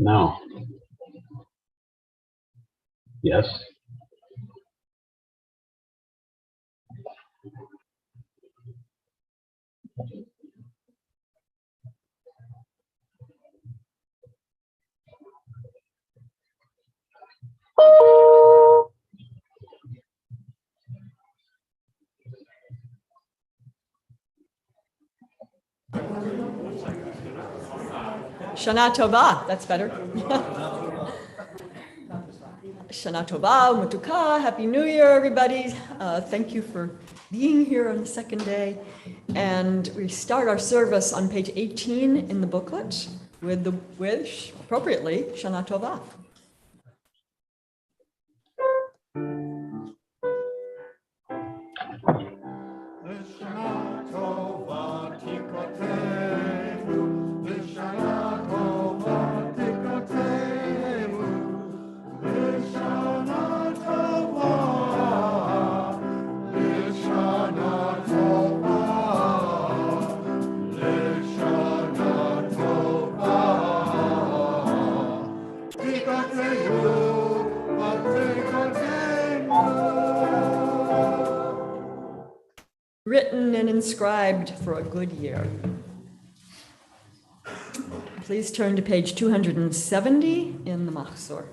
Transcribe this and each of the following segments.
No. Yes. Shana Tova, that's better. Shana Tova, Mutuka, Happy New Year, everybody. Thank you for being here on the second day. And we start our service on page 18 in the booklet with appropriately, Shana Tova. Written and inscribed for a good year. Please turn to page 270 in the Machzor.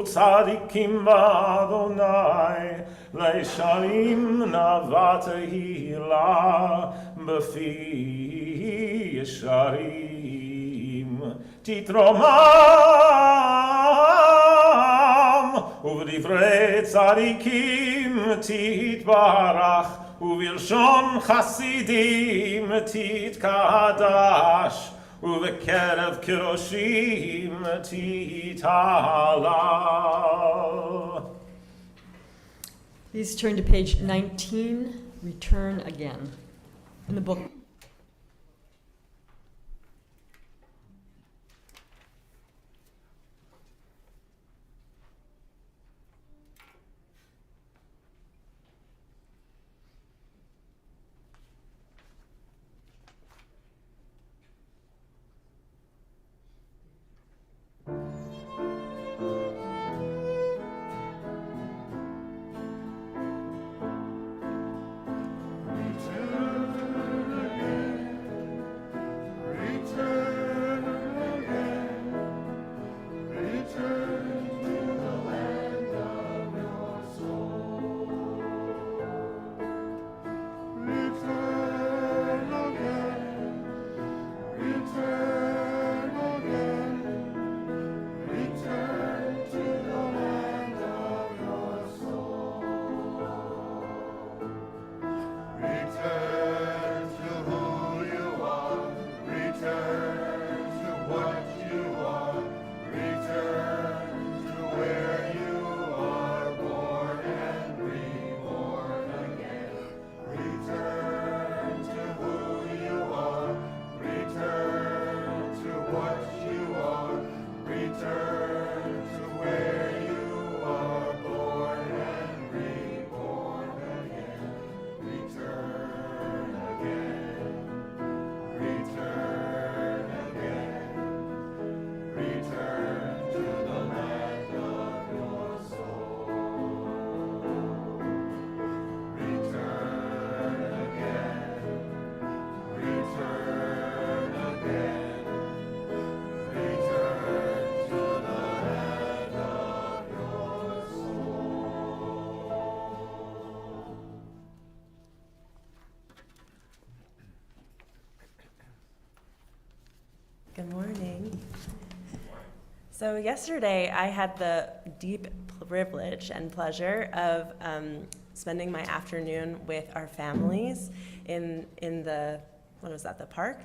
Tzadikim Adonai, Leishalim Navatahila, Befi Yesharim, Titromam, Uvdivrei Tzadikim Titbarach, Uvirshon Chasidim Titkadash, ובקרב קרושים תתעלה. Please turn to page 19, Return Again, in the book. Return So yesterday I had the deep privilege and pleasure of spending my afternoon with our families in the, what was that, the park,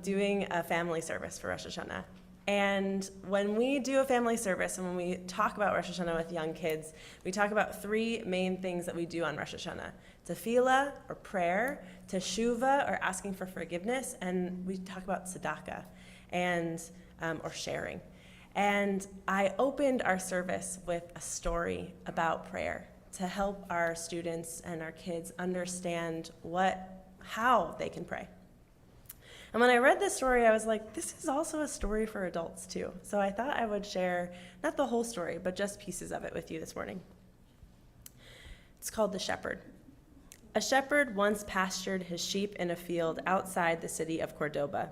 doing a family service for Rosh Hashanah. And when we do a family service and when we talk about Rosh Hashanah with young kids, we talk about three main things that we do on Rosh Hashanah: tefillah, or prayer, teshuvah, or asking for forgiveness, and we talk about tzedakah, and or sharing. And I opened our service with a story about prayer to help our students and our kids understand how they can pray. And when I read this story, I was like, this is also a story for adults too. So I thought I would share, not the whole story, but just pieces of it with you this morning. It's called The Shepherd. A shepherd once pastured his sheep in a field outside the city of Cordoba.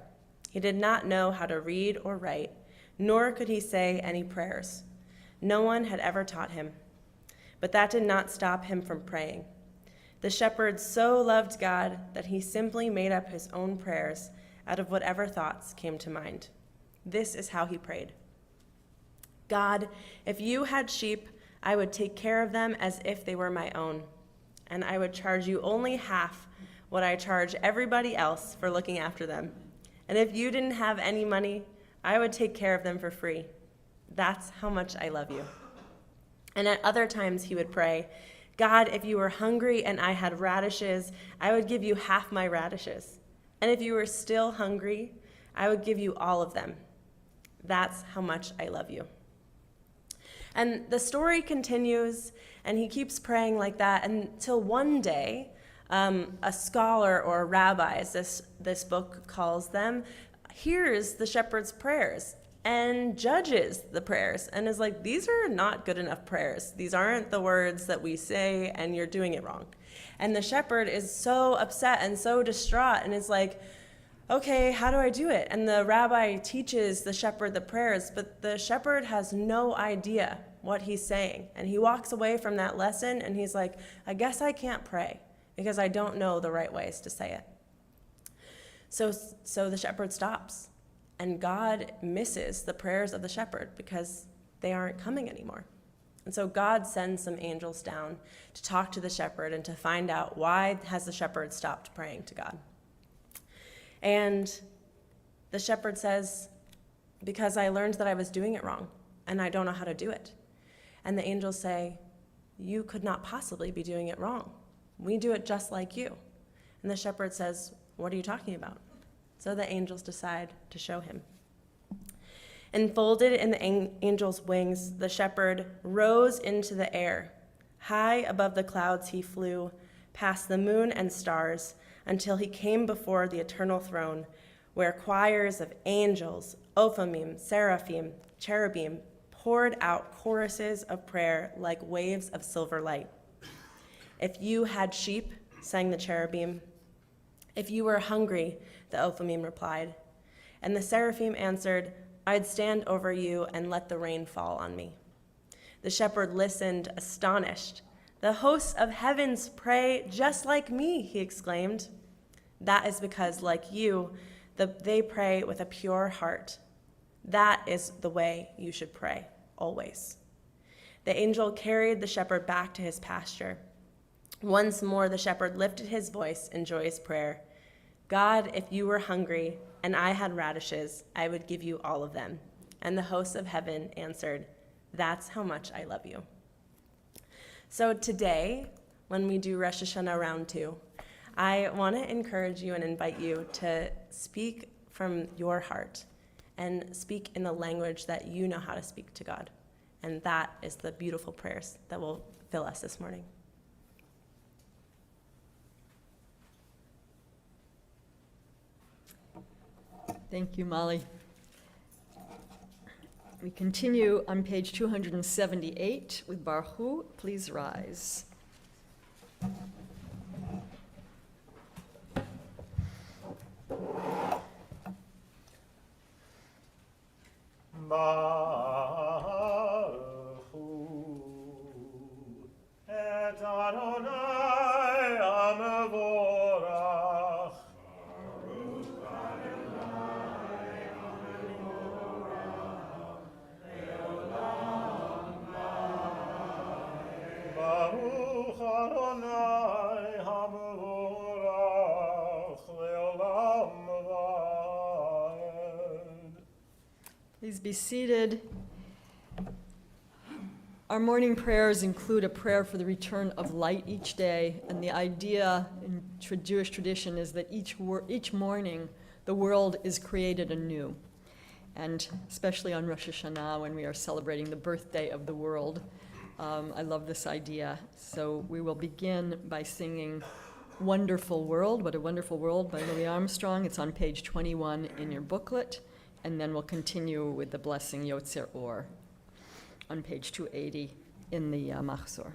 He did not know how to read or write, nor could he say any prayers. No one had ever taught him. But that did not stop him from praying. The shepherd so loved God that he simply made up his own prayers out of whatever thoughts came to mind. This is how he prayed. God, if you had sheep, I would take care of them as if they were my own, and I would charge you only half what I charge everybody else for looking after them. And if you didn't have any money, I would take care of them for free. That's how much I love you. And at other times he would pray, God, if you were hungry and I had radishes, I would give you half my radishes. And if you were still hungry, I would give you all of them. That's how much I love you. And the story continues, and he keeps praying like that until one day, a scholar or a rabbi, as this book calls them, hears the shepherd's prayers and judges the prayers and is like, these are not good enough prayers. These aren't the words that we say, and you're doing it wrong. And the shepherd is so upset and so distraught and is like, okay, how do I do it? And the rabbi teaches the shepherd the prayers, but the shepherd has no idea what he's saying. And he walks away from that lesson and he's like, I guess I can't pray because I don't know the right ways to say it. So the shepherd stops, and God misses the prayers of the shepherd because they aren't coming anymore. And so God sends some angels down to talk to the shepherd and to find out why has the shepherd stopped praying to God. And the shepherd says, because I learned that I was doing it wrong, and I don't know how to do it. And the angels say, you could not possibly be doing it wrong. We do it just like you. And the shepherd says, what are you talking about? So the angels decide to show him. Enfolded in the angel's wings, the shepherd rose into the air. High above the clouds he flew, past the moon and stars, until he came before the eternal throne, where choirs of angels, ophimim, seraphim, cherubim, poured out choruses of prayer like waves of silver light. If you had sheep, sang the cherubim. If you were hungry, the ophimim replied. And the seraphim answered, I'd stand over you and let the rain fall on me. The shepherd listened, astonished. The hosts of heavens pray just like me, he exclaimed. That is because, like you, they pray with a pure heart. That is the way you should pray, always. The angel carried the shepherd back to his pasture. Once more, the shepherd lifted his voice in joyous prayer. God, if you were hungry and I had radishes, I would give you all of them. And the hosts of heaven answered, that's how much I love you. So today, when we do Rosh Hashanah round 2, I want to encourage you and invite you to speak from your heart and speak in the language that you know how to speak to God. And that is the beautiful prayers that will fill us this morning. Thank you, Molly. We continue on page 278 with Baruch. Please rise. Baruch hu et Adonai hamevorach. be seated. Our morning prayers include a prayer for the return of light each day, and the idea in Jewish tradition is that each morning the world is created anew. And especially on Rosh Hashanah, when we are celebrating the birthday of the world, I love this idea. So we will begin by singing Wonderful World, What a Wonderful World by Louis Armstrong. It's on page 21 in your booklet. And then we'll continue with the blessing Yotzer Or on page 280 in the Machzor.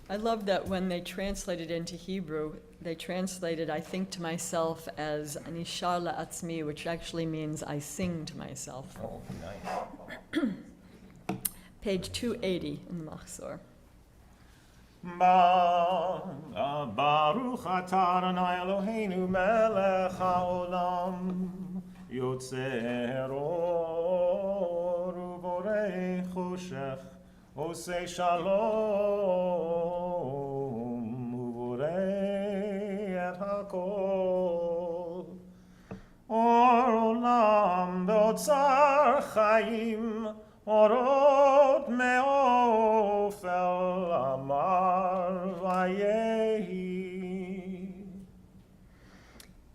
I love that when they translated into Hebrew, they translated, I think to myself, as Anishar la'atzmi, which actually means I sing to myself. Oh, nice. Page 280 in the Machzor. Baruch atah Adonai Eloheinu melech haolam yotzer or uvorei choshech osei shalom uvorei et hakol or olam beotzar chaim orot me'ofel amar vayehi.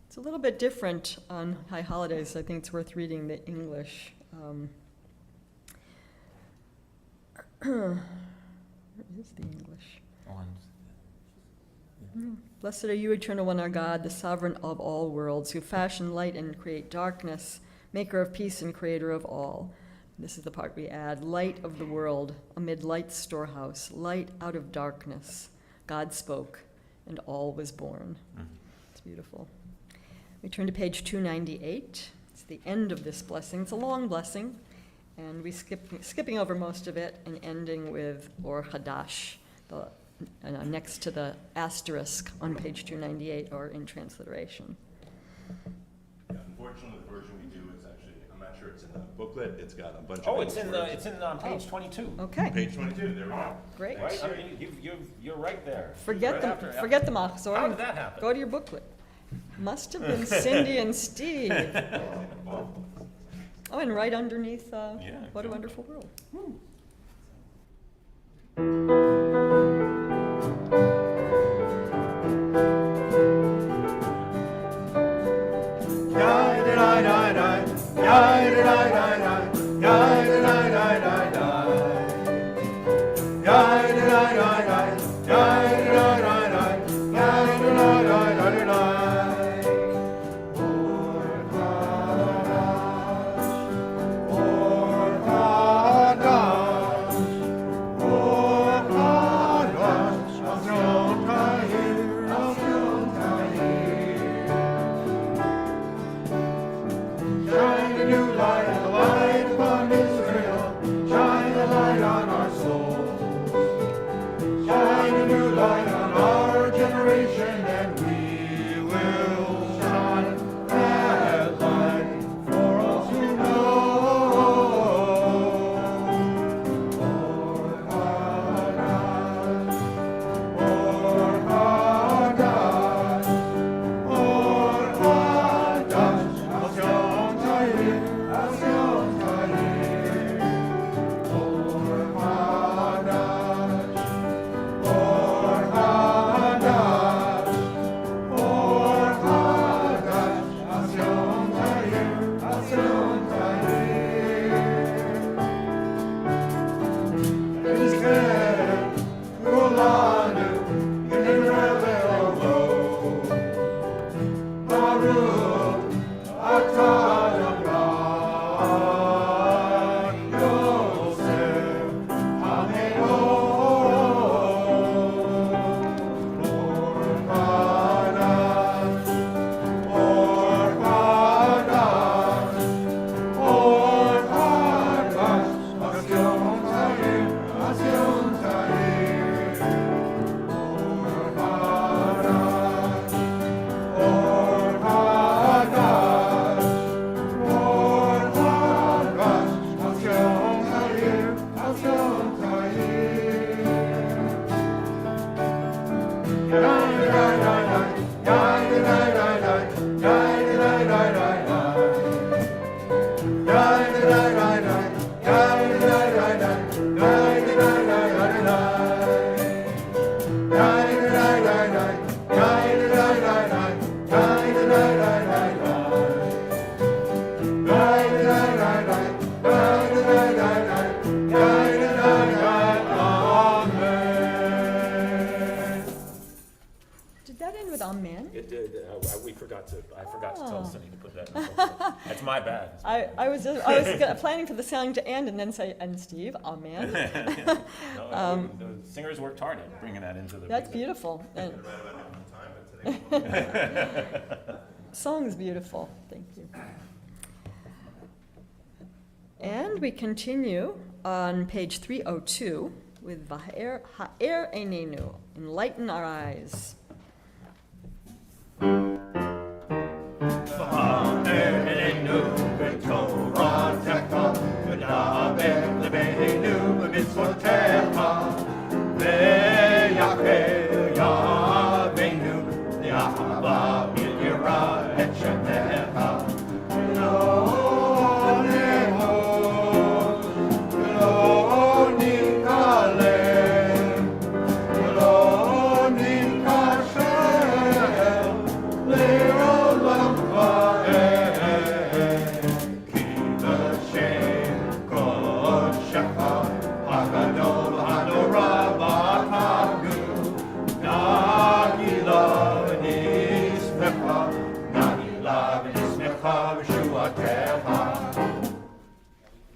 It's a little bit different on High Holidays. I think it's worth reading the English. Where is the English? Blessed are you, eternal one, our God, the sovereign of all worlds, who fashion light and create darkness, maker of peace and creator of all. This is the part we add. Light of the world, amid light's storehouse, light out of darkness. God spoke, and all was born. It's beautiful. We turn to page 298. It's the end of this blessing. It's a long blessing, and we skipping over most of it and ending with Or Hadash, next to the asterisk on page 298, or in transliteration. Yeah, unfortunately, the version we do is actually, I'm not sure it's in the booklet, it's got a bunch of. Oh, it's in page 22. Okay, Page 22, there we go. great. Right, I mean, you're right there. Forget Right the after- forget the Machzor. How did that happen? Go to your booklet. Must have been Cindy and Steve. Oh, and right underneath, What a exactly. Wonderful World. Shine a new light, a light upon Israel. Shine a light on our souls. Shine a new light on our generation, and we will shine that light for all to know. Or Hadash, Or Hadash, Hashem Tahir, Hashem Tahir. Or Hadash, Or Hadash, Or Hadash, Hashem Tahir, Hashem Tahir. Nizkeh kulanu v'nireveh Baruch atah Adonai Yosef HaMe'od. Or Hadash, Or Hadash, Hashem Tahir, Hashem Tahir. Or Hadash, Or Hadash, Or Hadash, Hashem Tahir, Hashem Amen. Did that end with Amen? It did. I forgot to tell Cindy to put that in the booklet. That's my bad. I was planning for the song to end and then say, and Steve, Amen. No, the singers worked hard at bringing that into the. That's music. beautiful. And Right about the time, but today. song's beautiful. Thank you. And we continue on page 302 with Ha'er Einenu, enlighten our eyes.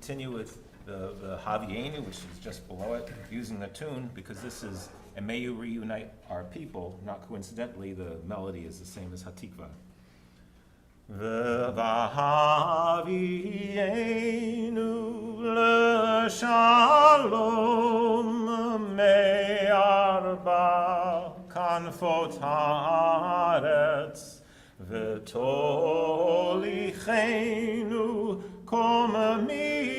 continue with the Havienu, which is just below it, using the tune, because this is, and may you reunite our people. Not coincidentally, the melody is the same as Hatikva. V'havienu l'shalom me'arba kanfot haaretz v'tolichenu komamiyut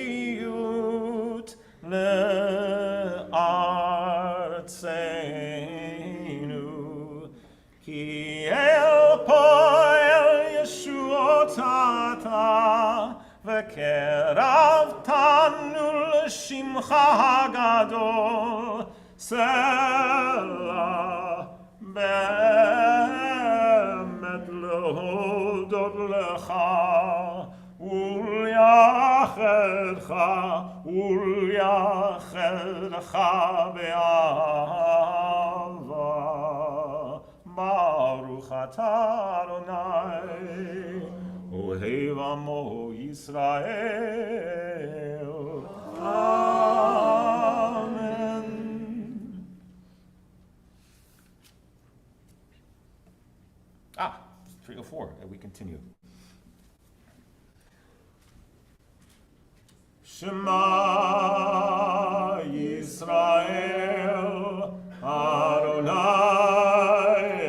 le'artzeinu ki el poel yeshuotata v'keravtanu l'shimcha hagadol Selah be'emet lehodot lecha ulyachedcha be'ahava Baruch atah Adonai Ohev amo Yisrael Amen. Ah, 304, and we continue. Shema Yisrael Adonai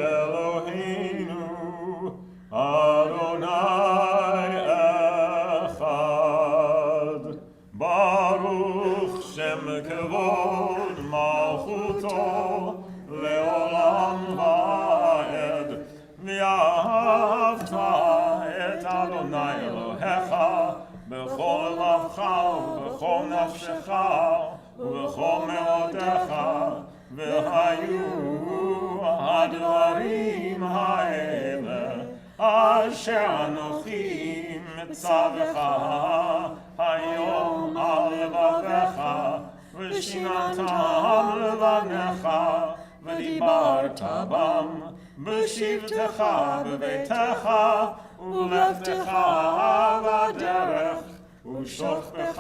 Eloheinu Adonai Echad Baruch Shem Kevod Malchuto Leolam Va'ed V'ahavta et Adonai Elohecha B'chol lavcha u'b'chol nafshecha u'b'chol me'odecha v'hayu hadvarim ha'ele asher anochi mitzavecha hayom al levavecha v'shinatam levanecha v'dibarta bam b'shivtecha b'beitecha ולכתך בדרך, ושוכבך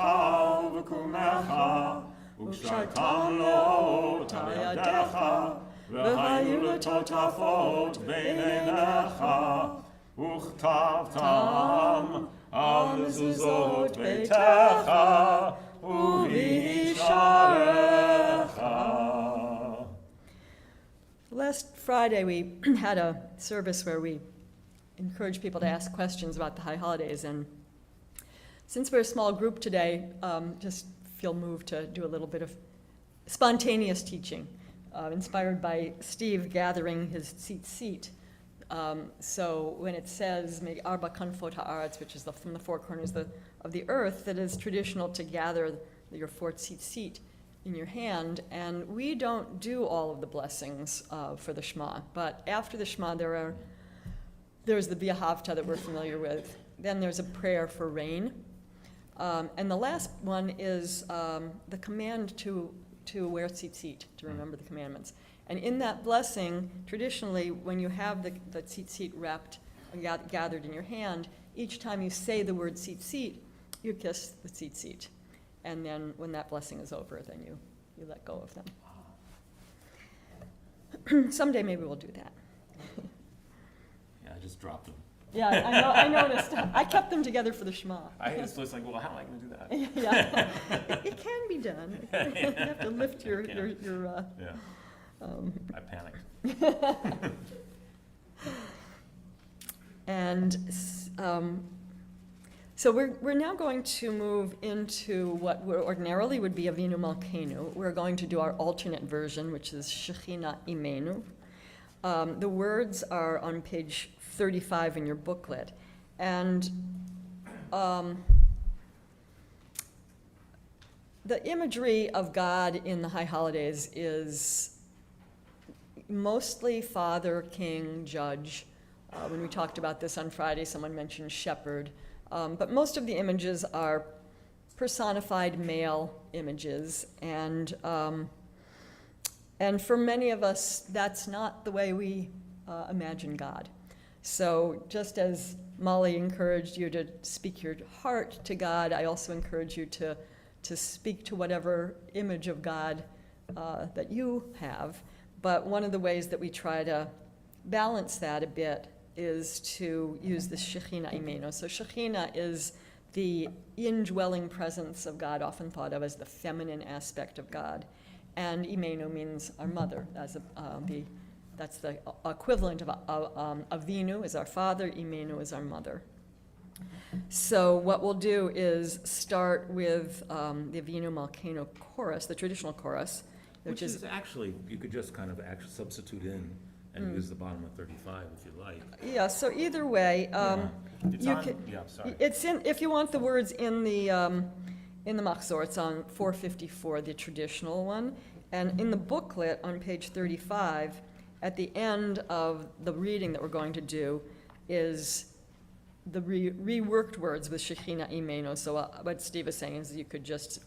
ובקומך, ושרתם לאות על ידיך, והיו לטוטפות בין עיניך, וכתבתם על מזוזות ביתך, ובשעריך. Last Friday, we had a service where we encourage people to ask questions about the high holidays. And since we're a small group today, just feel moved to do a little bit of spontaneous teaching, inspired by Steve gathering his seat. So when it says, Arba kanfot haaretz, which is from the four corners of the earth, that is traditional to gather your four seat in your hand. And we don't do all of the blessings for the Shema, but after the Shema, there's the V'ahavta that we're familiar with. Then there's a prayer for rain. And the last one is the command to wear tzitzit, to remember the commandments. And in that blessing, traditionally, when you have the tzitzit wrapped, gathered in your hand, each time you say the word tzitzit, you kiss the tzitzit. And then when that blessing is over, then you let go of them. Someday maybe we'll do that. Yeah, I just dropped them. Yeah, I noticed. I kept them together for the Shema. I was like, well, how am I going to do that? Yeah, it can be done. You have to lift your Yeah, I panicked. And so we're now going to move into what ordinarily would be Avinu Malkeinu. We're going to do our alternate version, which is Shechina Imenu. The words are on page 35 in your booklet. And the imagery of God in the high holidays is mostly father, king, judge. When we talked about this on Friday, someone mentioned shepherd. But most of the images are personified male images. And for many of us, that's not the way we imagine God. So just as Molly encouraged you to speak your heart to God, I also encourage you to speak to whatever image of God that you have. But one of the ways that we try to balance that a bit is to use the Shekhinah Imenu. So Shekhinah is the indwelling presence of God, often thought of as the feminine aspect of God. And Imenu means our mother. That's the equivalent of Avinu is our father, Imenu is our mother. So what we'll do is start with the Avinu Malkeinu chorus, the traditional chorus, Which is actually, you could just kind of actually substitute in and use the bottom of 35 if you like. Yeah, so either way, It's you on, can, yeah, sorry. it's in, if you want the words in the Machzor, it's on 454, the traditional one. And in the booklet on page 35, at the end of the reading that we're going to do is the reworked words with Shekhinah Imenu. So what Steve is saying is you could just,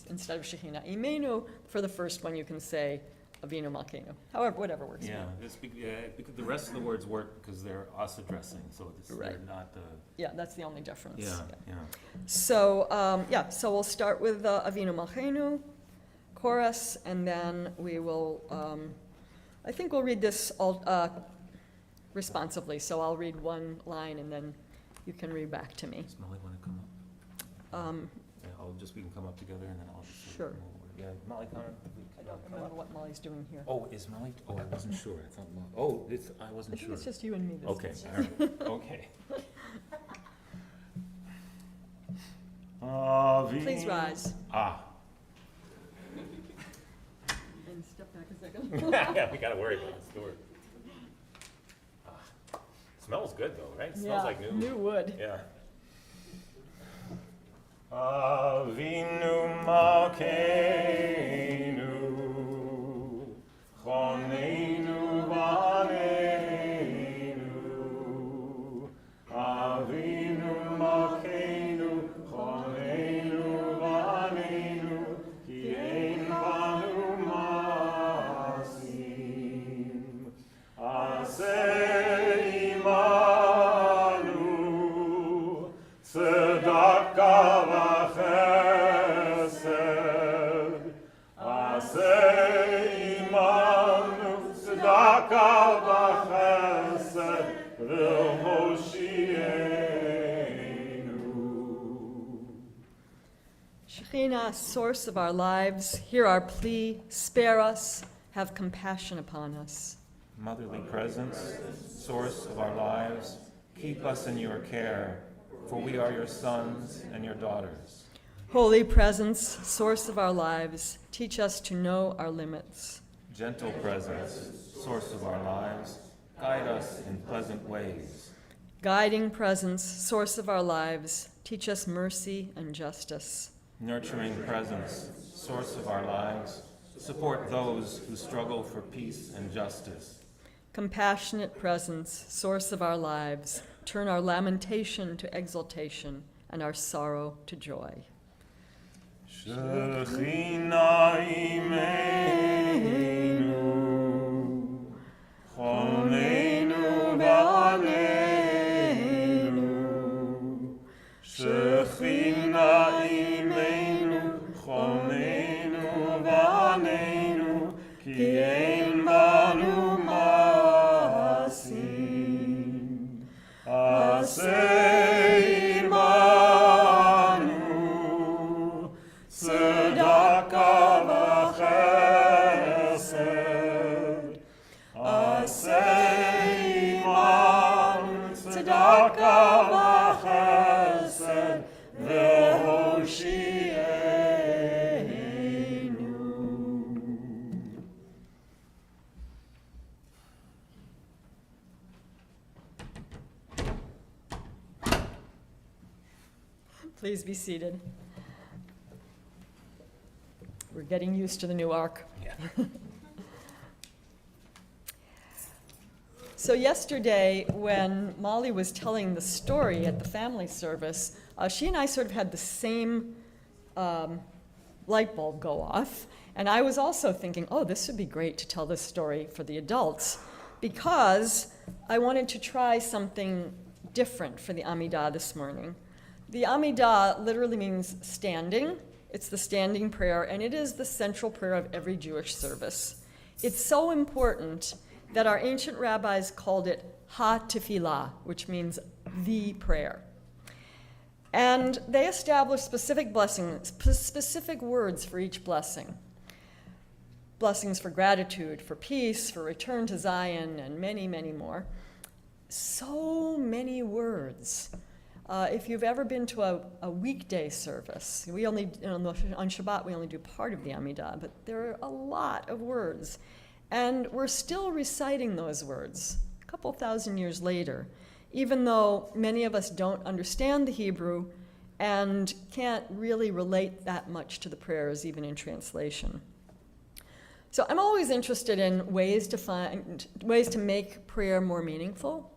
instead of Shekhinah Imenu, for the first one, you can say Avinu Malkeinu. However, whatever works. Yeah, because the rest of the words work because they're us addressing, so they're Right. not the, Yeah, that's the only difference. yeah. So, so we'll start with Avinu Malkeinu chorus, and then we will, I think we'll read this all responsively. So I'll read one line, and then you can read back to me. Does Molly want to come up? Yeah, we can come up together and then I'll just. Sure. Yeah, Molly, come on. I don't remember what Molly's doing here. Oh, is Molly, I wasn't sure, I thought, I I wasn't think sure. it's just you and me this Okay, time. all right, okay. Please rise Ah, and step back a second. yeah, we gotta worry about this door. Smells good though, right? Smells like new. New wood. Yeah. Avinu Malkeinu, Choneinu Baneinu. Avinu Malkeinu, Choneinu Baneinu, Ki ein banu masim. Aseh imanu, tzedakah v'chesed. Aseh imanu, tzedakah v'chesed, v'hoshienu. Shekhinah, source of our lives, hear our plea, spare us, have compassion upon us. Motherly presence, source of our lives, keep us in your care, for we are your sons and your daughters. Holy presence, source of our lives, teach us to know our limits. Gentle presence, source of our lives, guide us in pleasant ways. Guiding presence, source of our lives, teach us mercy and justice. Nurturing presence, source of our lives, support those who struggle for peace and justice. Compassionate presence, source of our lives, turn our lamentation to exultation and our sorrow to joy. Shekhinah Imenu, Choneinu Baneinu. Shekhinah Imenu, Choneinu Baneinu, Ki ein banu masim. Aseh imanu, tzedakah v'chesed. Aseh imanu, tzedakah v'chesed, v'hoshienu. Please be seated. We're getting used to the new ark. Yeah. So yesterday, when Molly was telling the story at the family service, she and I sort of had the same light bulb go off. And I was also thinking, oh, this would be great to tell this story for the adults, because I wanted to try something different for the Amidah this morning. The Amidah literally means standing. It's the standing prayer, and it is the central prayer of every Jewish service. It's so important that our ancient rabbis called it ha-tefillah, which means the prayer. And they established specific blessings, specific words for each blessing. Blessings for gratitude, for peace, for return to Zion, and many, many more. So many words. If you've ever been to a weekday service, on Shabbat we only do part of the Amidah, but there are a lot of words. And we're still reciting those words a couple thousand years later, even though many of us don't understand the Hebrew and can't really relate that much to the prayers, even in translation. So I'm always interested in ways to make prayer more meaningful.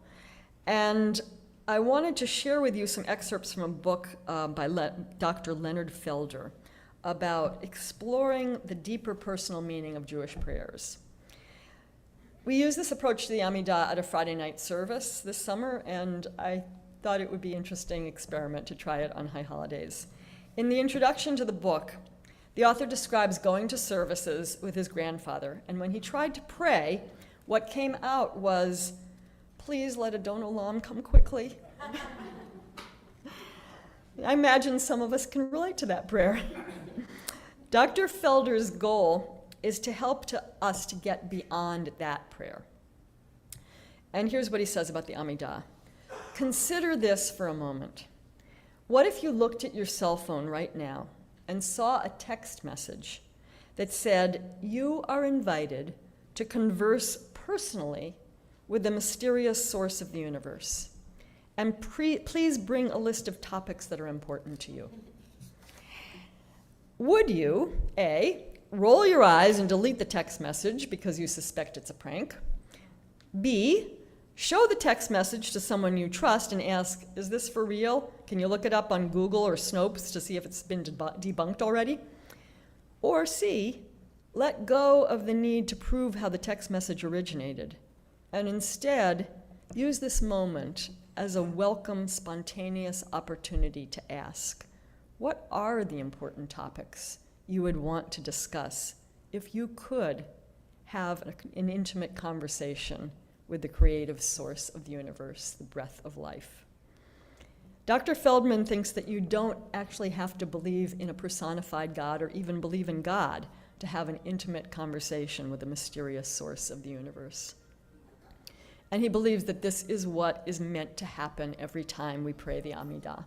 And I wanted to share with you some excerpts from a book by Dr. Leonard Felder about exploring the deeper personal meaning of Jewish prayers. We use this approach to the Amidah at a Friday night service this summer, and I thought it would be an interesting experiment to try it on high holidays. In the introduction to the book, the author describes going to services with his grandfather, and when he tried to pray, what came out was, "Please let Adon Olam come quickly." I imagine some of us can relate to that prayer. Dr. Felder's goal is to help us to get beyond that prayer. And here's what he says about the Amidah. Consider this for a moment. What if you looked at your cell phone right now and saw a text message that said, "You are invited to converse personally with the mysterious source of the universe. And please bring a list of topics that are important to you." Would you, A, roll your eyes and delete the text message because you suspect it's a prank? B, show the text message to someone you trust and ask, "Is this for real? Can you look it up on Google or Snopes to see if it's been debunked already?" Or C, let go of the need to prove how the text message originated, and instead use this moment as a welcome, spontaneous opportunity to ask, what are the important topics you would want to discuss if you could have an intimate conversation with the creative source of the universe, the breath of life? Dr. Feldman thinks that you don't actually have to believe in a personified God or even believe in God to have an intimate conversation with the mysterious source of the universe. And he believes that this is what is meant to happen every time we pray the Amidah.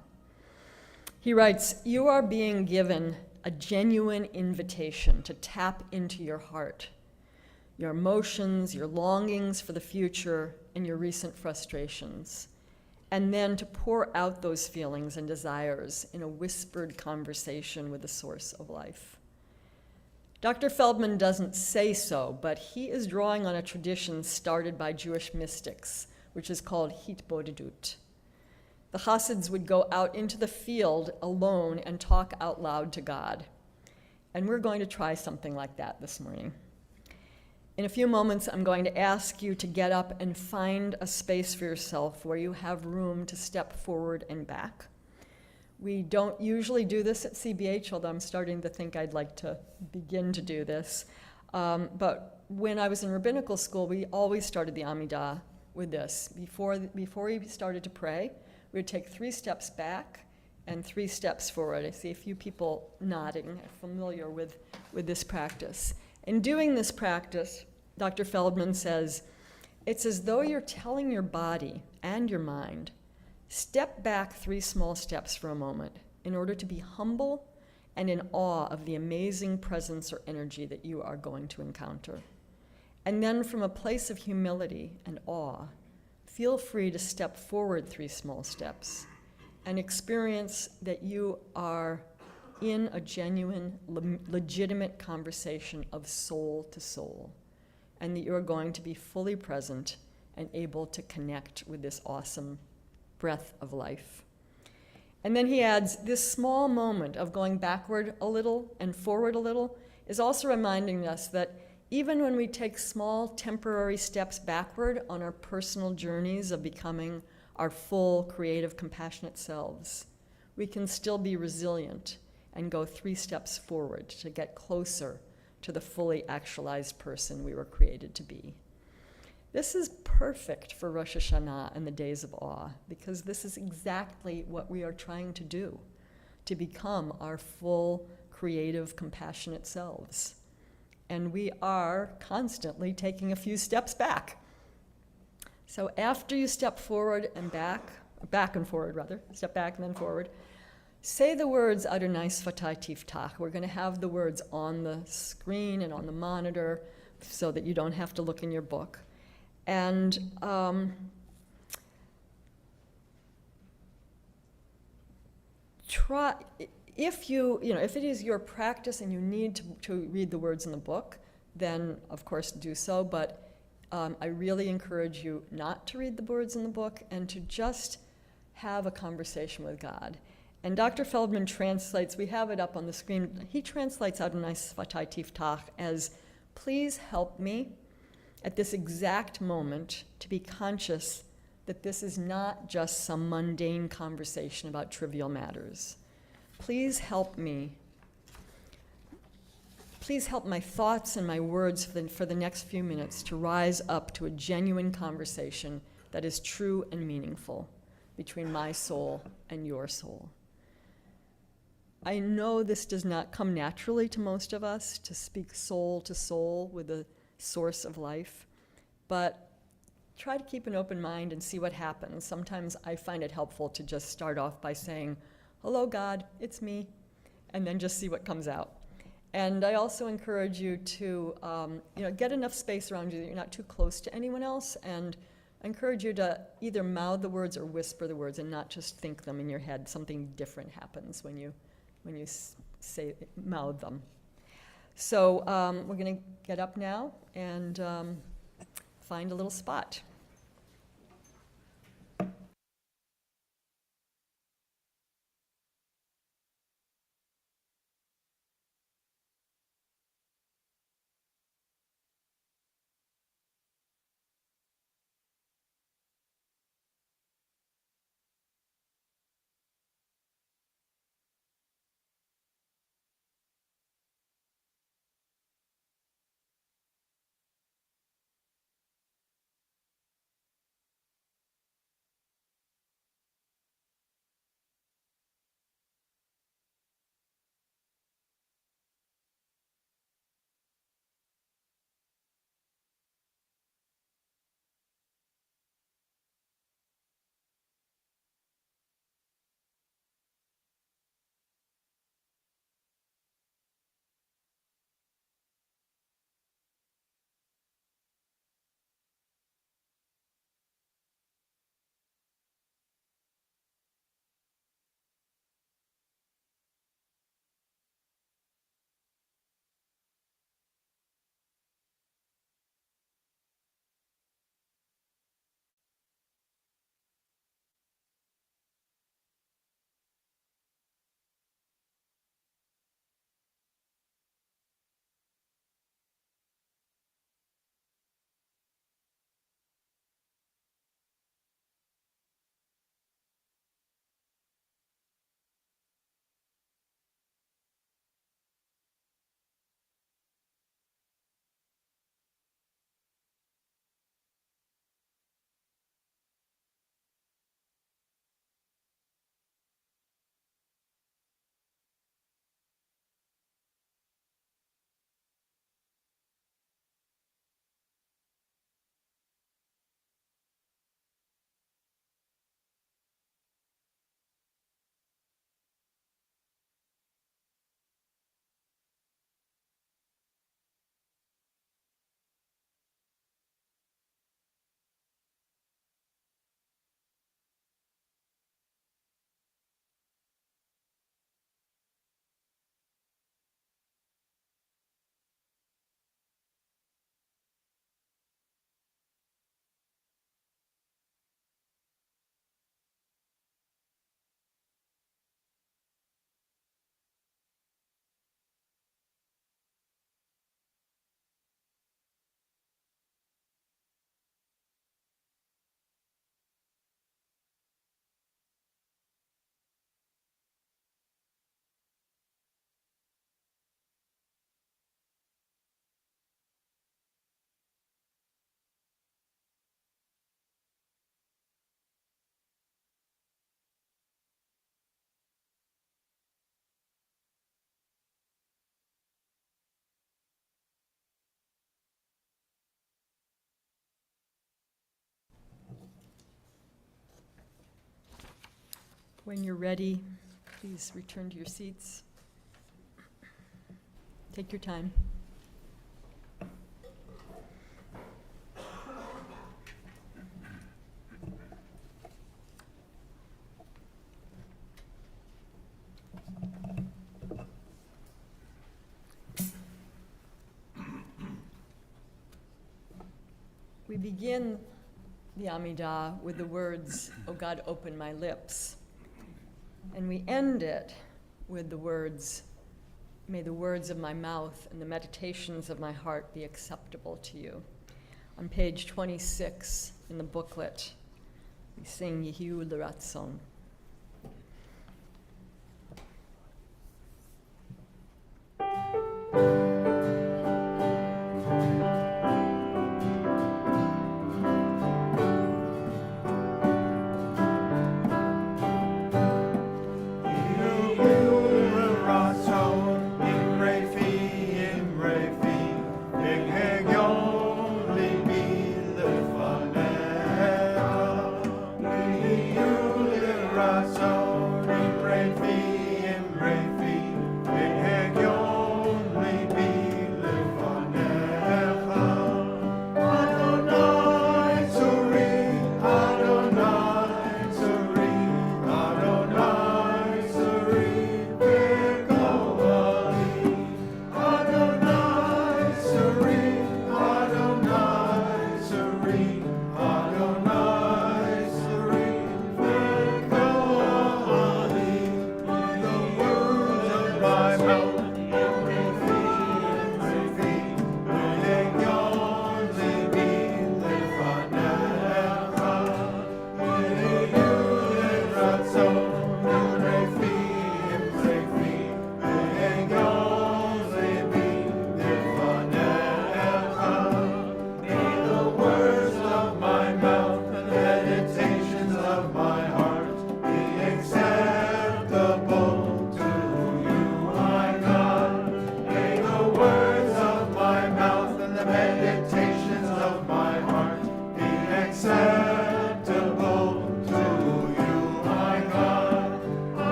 He writes, "You are being given a genuine invitation to tap into your heart, your emotions, your longings for the future, and your recent frustrations, and then to pour out those feelings and desires in a whispered conversation with the source of life." Dr. Feldman doesn't say so, but he is drawing on a tradition started by Jewish mystics, which is called hitbodedut. The Hasids would go out into the field alone and talk out loud to God. And we're going to try something like that this morning. In a few moments, I'm going to ask you to get up and find a space for yourself where you have room to step forward and back. We don't usually do this at CBH, although I'm starting to think I'd like to begin to do this. But when I was in rabbinical school, we always started the Amidah with this. Before we started to pray, we would take 3 steps back and 3 steps forward. I see a few people nodding, familiar with this practice. In doing this practice, Dr. Feldman says, it's as though you're telling your body and your mind, step back 3 small steps for a moment in order to be humble and in awe of the amazing presence or energy that you are going to encounter. And then from a place of humility and awe, feel free to step forward 3 small steps and experience that you are in a genuine, legitimate conversation of soul to soul, and that you're going to be fully present and able to connect with this awesome breath of life. And then he adds, this small moment of going backward a little and forward a little is also reminding us that even when we take small temporary steps backward on our personal journeys of becoming our full, creative, compassionate selves, we can still be resilient and go 3 steps forward to get closer to the fully actualized person we were created to be. This is perfect for Rosh Hashanah and the days of awe, because this is exactly what we are trying to do, to become our full, creative, compassionate selves. And we are constantly taking a few steps back. So after you step forward and back and forward rather, step back and then forward, say the words Adonai Sfatai Tiftach. We're going to have the words on the screen and on the monitor so that you don't have to look in your book. And try, if it is your practice and you need to read the words in the book, then of course do so, but I really encourage you not to read the words in the book and to just have a conversation with God. And Dr. Feldman translates, we have it up on the screen, he translates Adonai Sfatai Tiftach as, please help me at this exact moment to be conscious that this is not just some mundane conversation about trivial matters. Please help me. Please help my thoughts and my words for the next few minutes to rise up to a genuine conversation that is true and meaningful between my soul and your soul. I know this does not come naturally to most of us, to speak soul to soul with the source of life, but try to keep an open mind and see what happens. Sometimes I find it helpful to just start off by saying, hello, God, it's me, and then just see what comes out. And I also encourage you to get enough space around you that you're not too close to anyone else, and I encourage you to either mouth the words or whisper the words and not just think them in your head. Something different happens when you mouth them. So we're going to get up now and find a little spot. When you're ready, please return to your seats. Take your time. We begin the Amidah with the words, "O God, open my lips." And we end it with the words, "May the words of my mouth and the meditations of my heart be acceptable to you." On page 26 in the booklet, we sing Yehiu L'Ratzon.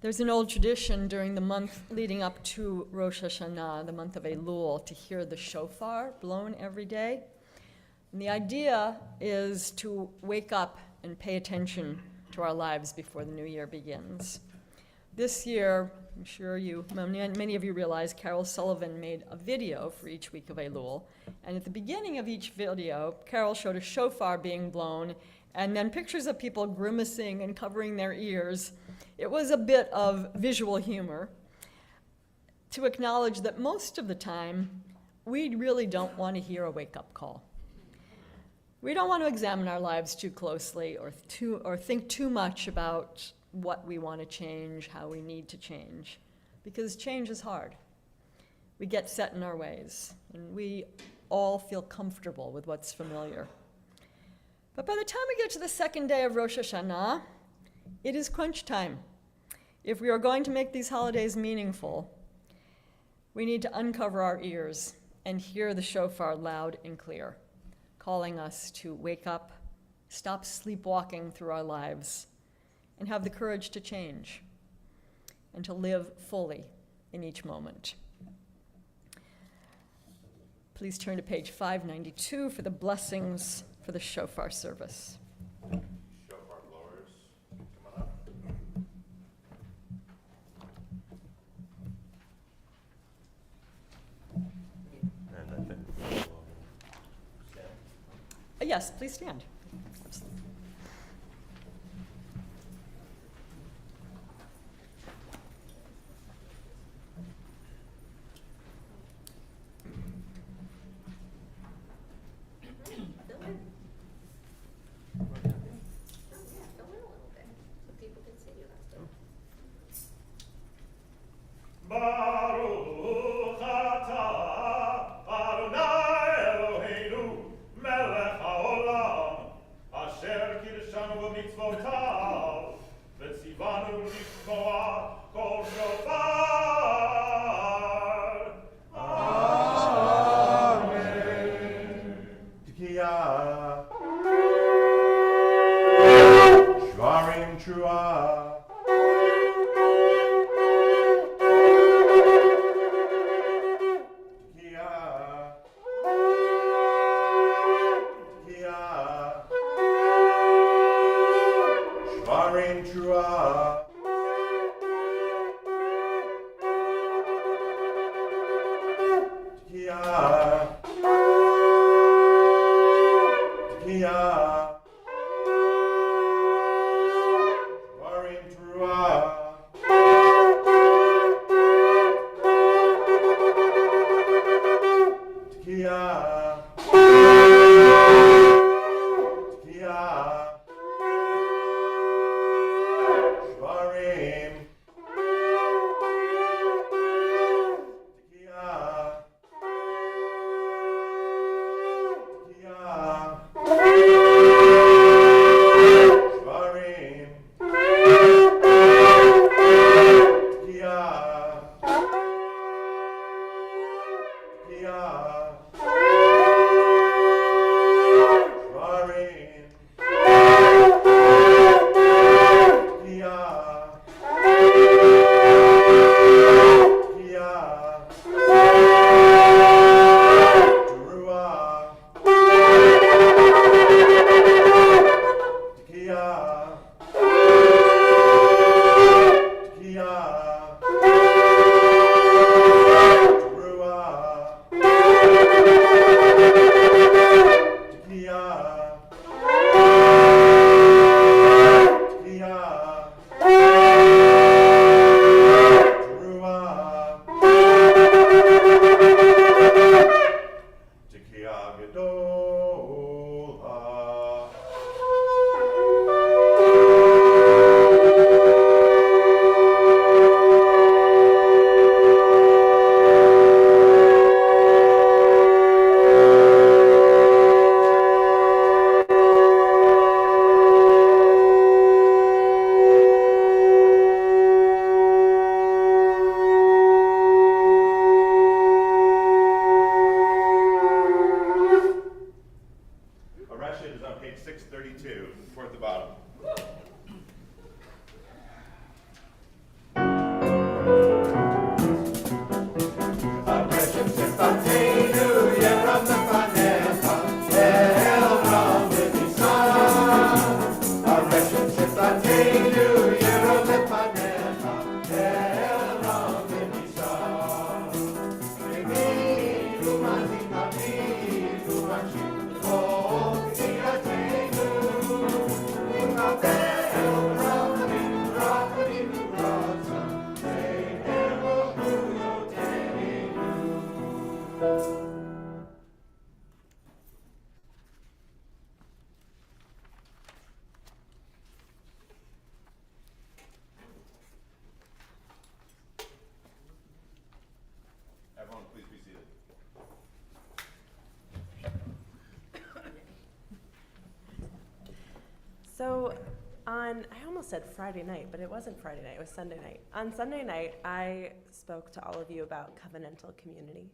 There's an old tradition during the month leading up to Rosh Hashanah, the month of Elul, to hear the shofar blown every day. And the idea is to wake up and pay attention to our lives before the new year begins. This year, I'm sure many of you realize Carol Sullivan made a video for each week of Elul. And at the beginning of each video, Carol showed a shofar being blown and then pictures of people grimacing and covering their ears. It was a bit of visual humor to acknowledge that most of the time, we really don't want to hear a wake-up call. We don't want to examine our lives too closely or think too much about what we want to change, how we need to change, because change is hard. We get set in our ways, and we all feel comfortable with what's familiar. But by the time we get to the second day of Rosh Hashanah, it is crunch time. If we are going to make these holidays meaningful, we need to uncover our ears and hear the shofar loud and clear, calling us to wake up, stop sleepwalking through our lives, and have the courage to change and to live fully in each moment. Please turn to page 592 for the blessings for the shofar service. Shofar blowers, come on up. And I think we'll stand. Yes, please stand. Noah, Kol Shofar. Amen. Tekiah. Shvarim Trua. Shvarim Trua. Everyone, please be seated. So I almost said Friday night, but it wasn't Friday night, it was Sunday night. On Sunday night, I spoke to all of you about covenantal community.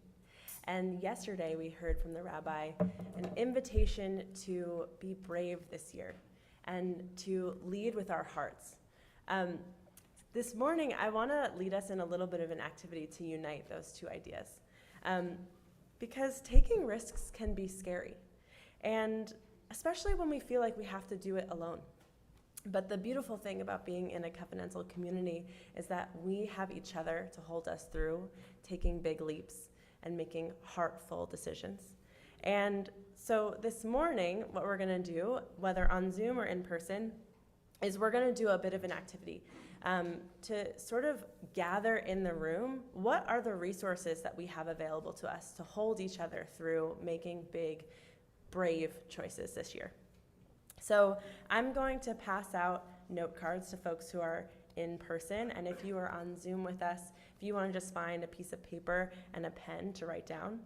And yesterday we heard from the rabbi an invitation to be brave this year and to lead with our hearts. This morning, I want to lead us in a little bit of an activity to unite those two ideas. Because taking risks can be scary, and especially when we feel like we have to do it alone. But the beautiful thing about being in a covenantal community is that we have each other to hold us through taking big leaps and making heartful decisions. And so this morning, what we're going to do, whether on Zoom or in person, is we're going to do a bit of an activity to sort of gather in the room what are the resources that we have available to us to hold each other through making big, brave choices this year. So I'm going to pass out note cards to folks who are in person, and if you are on Zoom with us, if you want to just find a piece of paper and a pen to write down.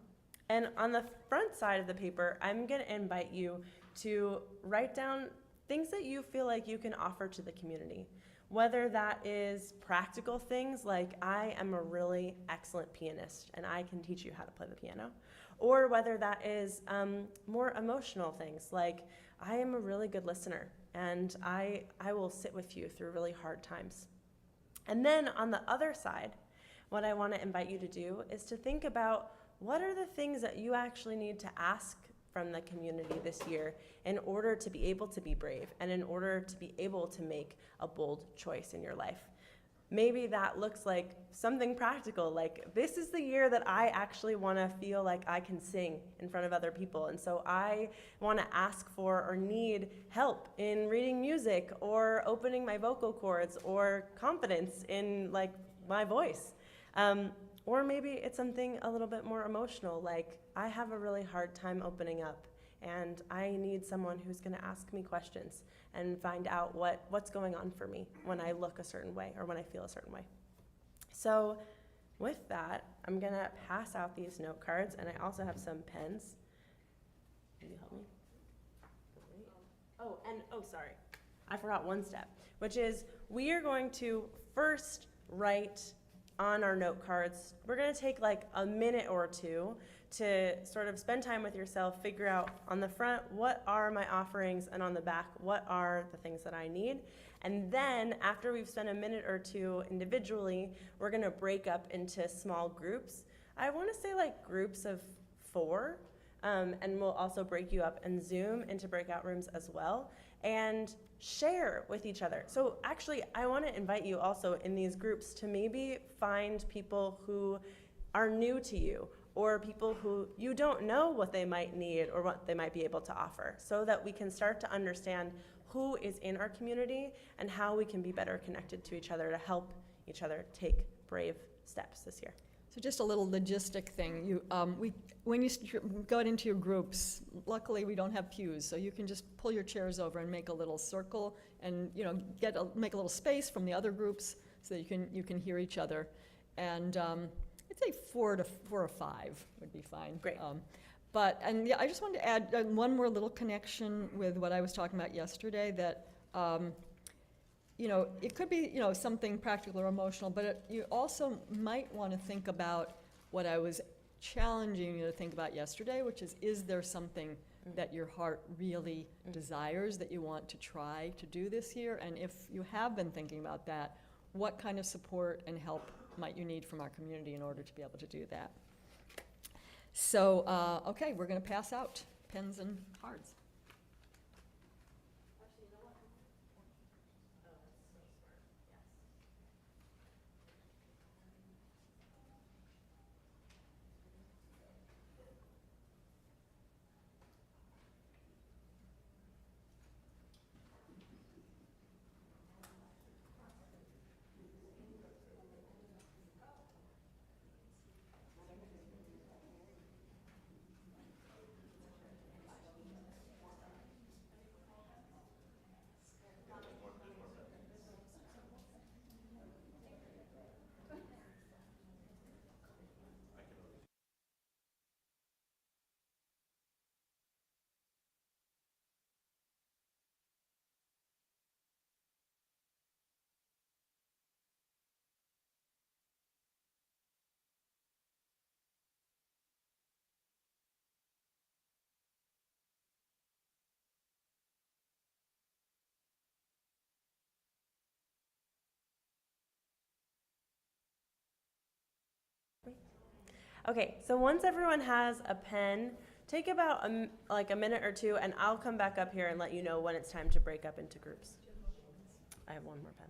And on the front side of the paper, I'm going to invite you to write down things that you feel like you can offer to the community. Whether that is practical things like I am a really excellent pianist and I can teach you how to play the piano, or whether that is more emotional things like I am a really good listener and I will sit with you through really hard times. And then on the other side, what I want to invite you to do is to think about what are the things that you actually need to ask from the community this year in order to be able to be brave and in order to be able to make a bold choice in your life. Maybe that looks like something practical, like this is the year that I actually want to feel like I can sing in front of other people. And so I want to ask for or need help in reading music or opening my vocal cords or confidence in like my voice. Or maybe it's something a little bit more emotional, like I have a really hard time opening up and I need someone who's going to ask me questions and find out what's going on for me when I look a certain way or when I feel a certain way. So with that, I'm going to pass out these note cards, and I also have some pens. Can you help me? Sorry. I forgot one step, which is we are going to first write on our note cards. We're going to take like a minute or two to sort of spend time with yourself, figure out on the front, what are my offerings, and on the back, what are the things that I need. And then after we've spent a minute or two individually, we're going to break up into small groups. I want to say like groups of 4. And we'll also break you up and Zoom into breakout rooms as well and share with each other. So actually, I want to invite you also in these groups to maybe find people who are new to you or people who you don't know what they might need or what they might be able to offer, so that we can start to understand who is in our community and how we can be better connected to each other to help each other take brave steps this year. So just a little logistic thing. When you go into your groups, luckily we don't have pews, so you can just pull your chairs over and make a little circle, and make a little space from the other groups so that you can hear each other. And I'd say 4 or 5 would be fine. Great. I just wanted to add one more little connection with what I was talking about yesterday. That. It could be, something practical or emotional, but you also might want to think about what I was challenging you to think about yesterday, which is there something that your heart really desires that you want to try to do this year? And if you have been thinking about that, what kind of support and help might you need from our community in order to be able to do that? So, okay, we're going to pass out pens and cards. Okay, so once everyone has a pen, take about a minute or two, and I'll come back up here and let you know when it's time to break up into groups. I have one more pen.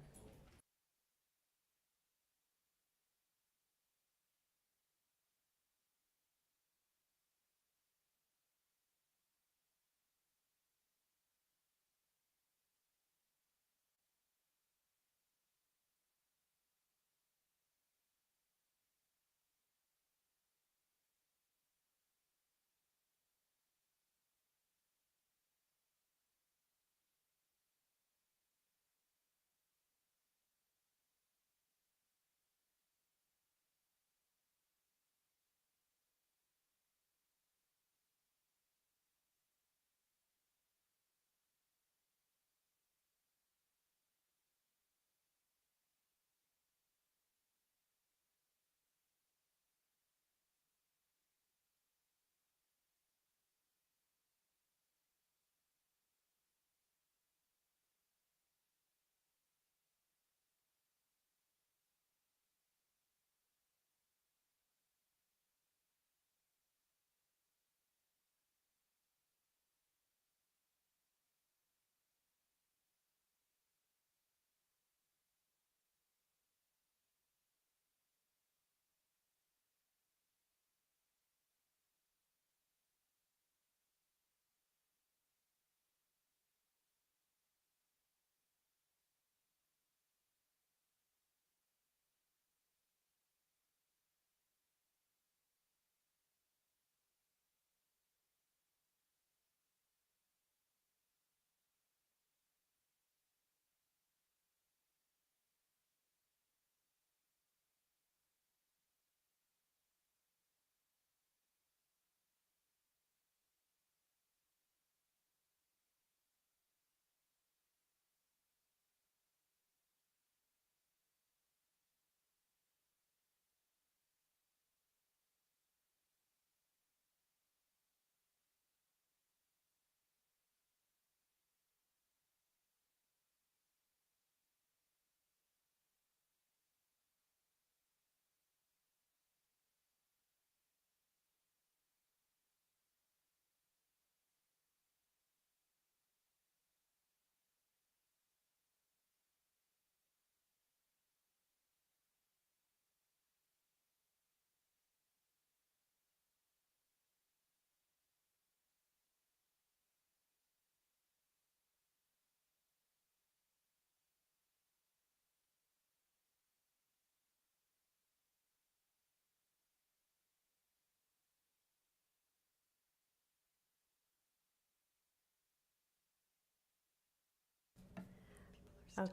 Oh.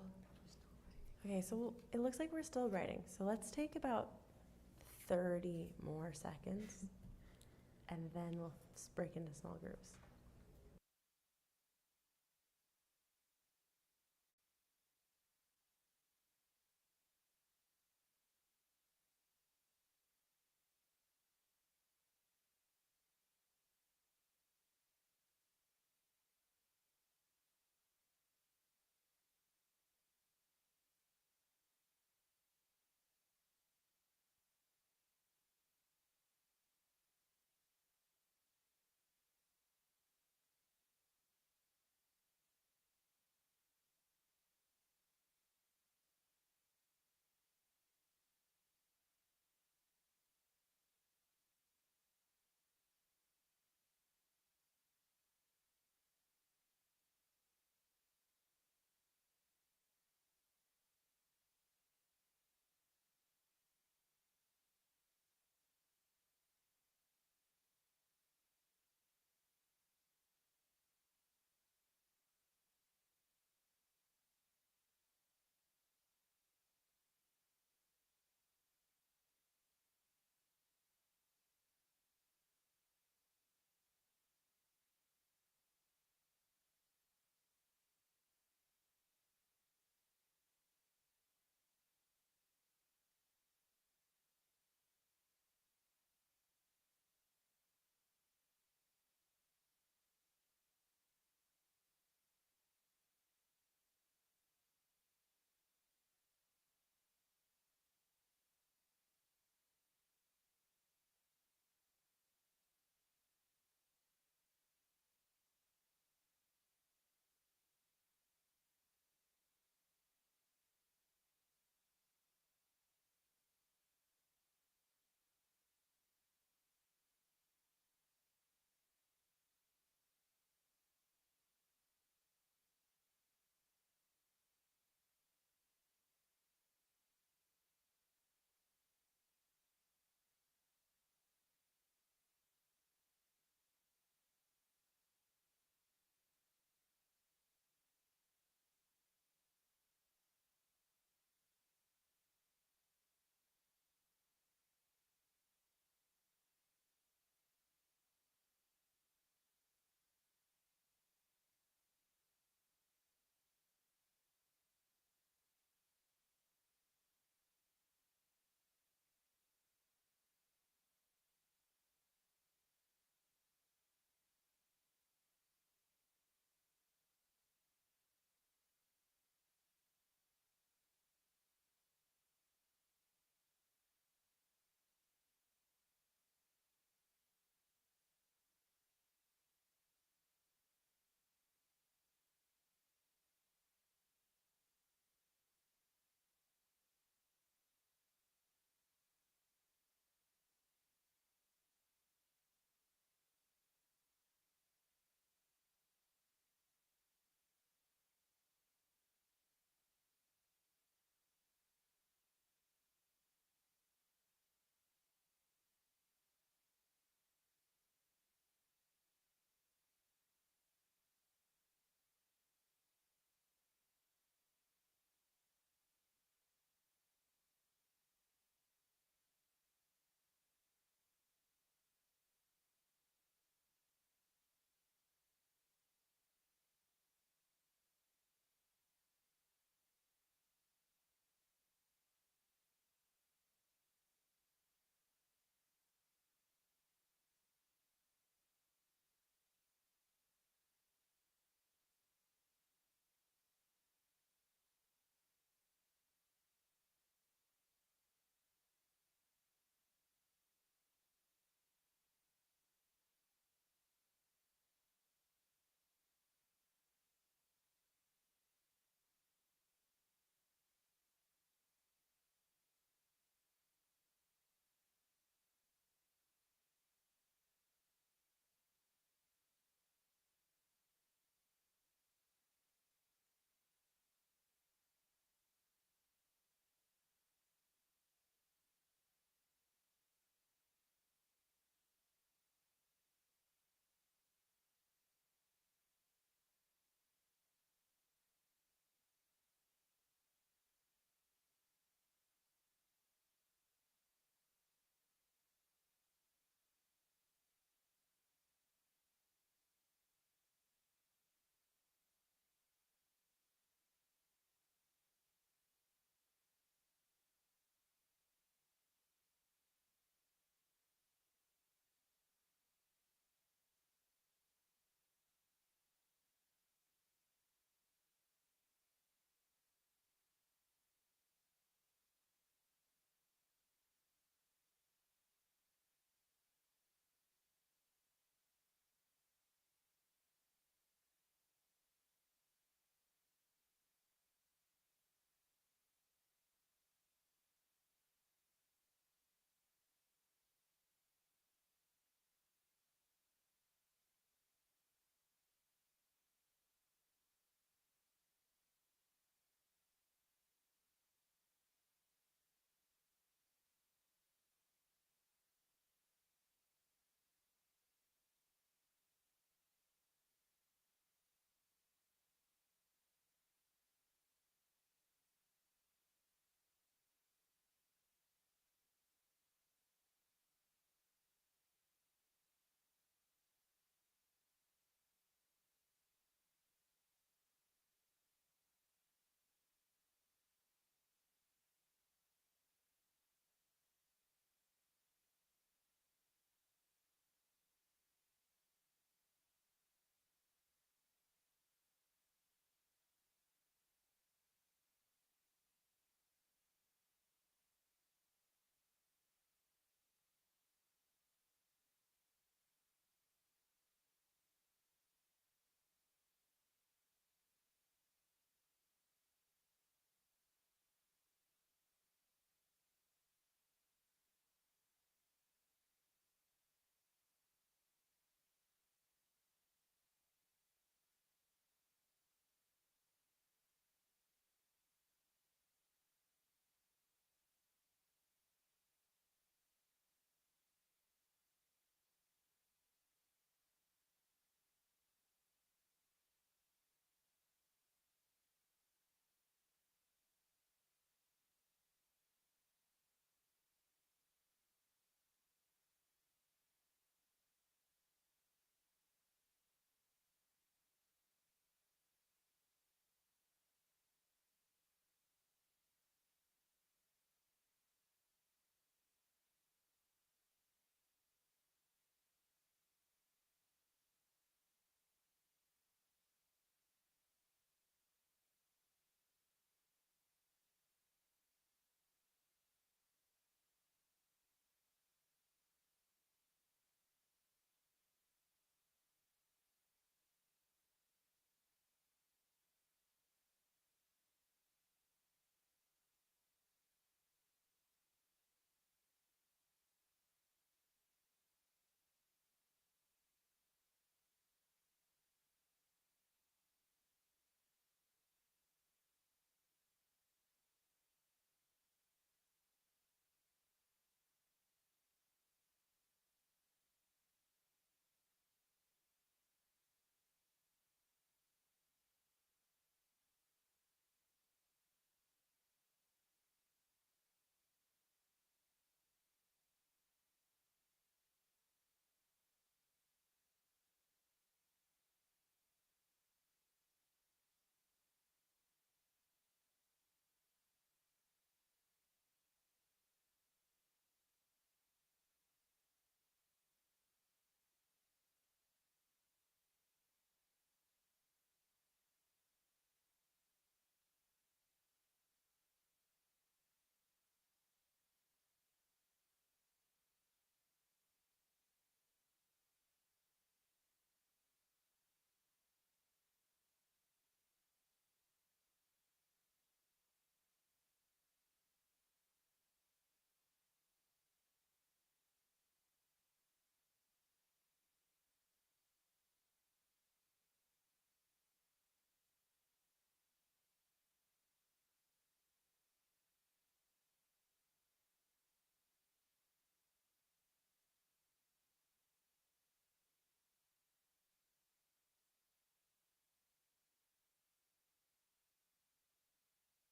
Okay, so it looks like we're still writing. So let's take about 30 more seconds, and then we'll break into small groups.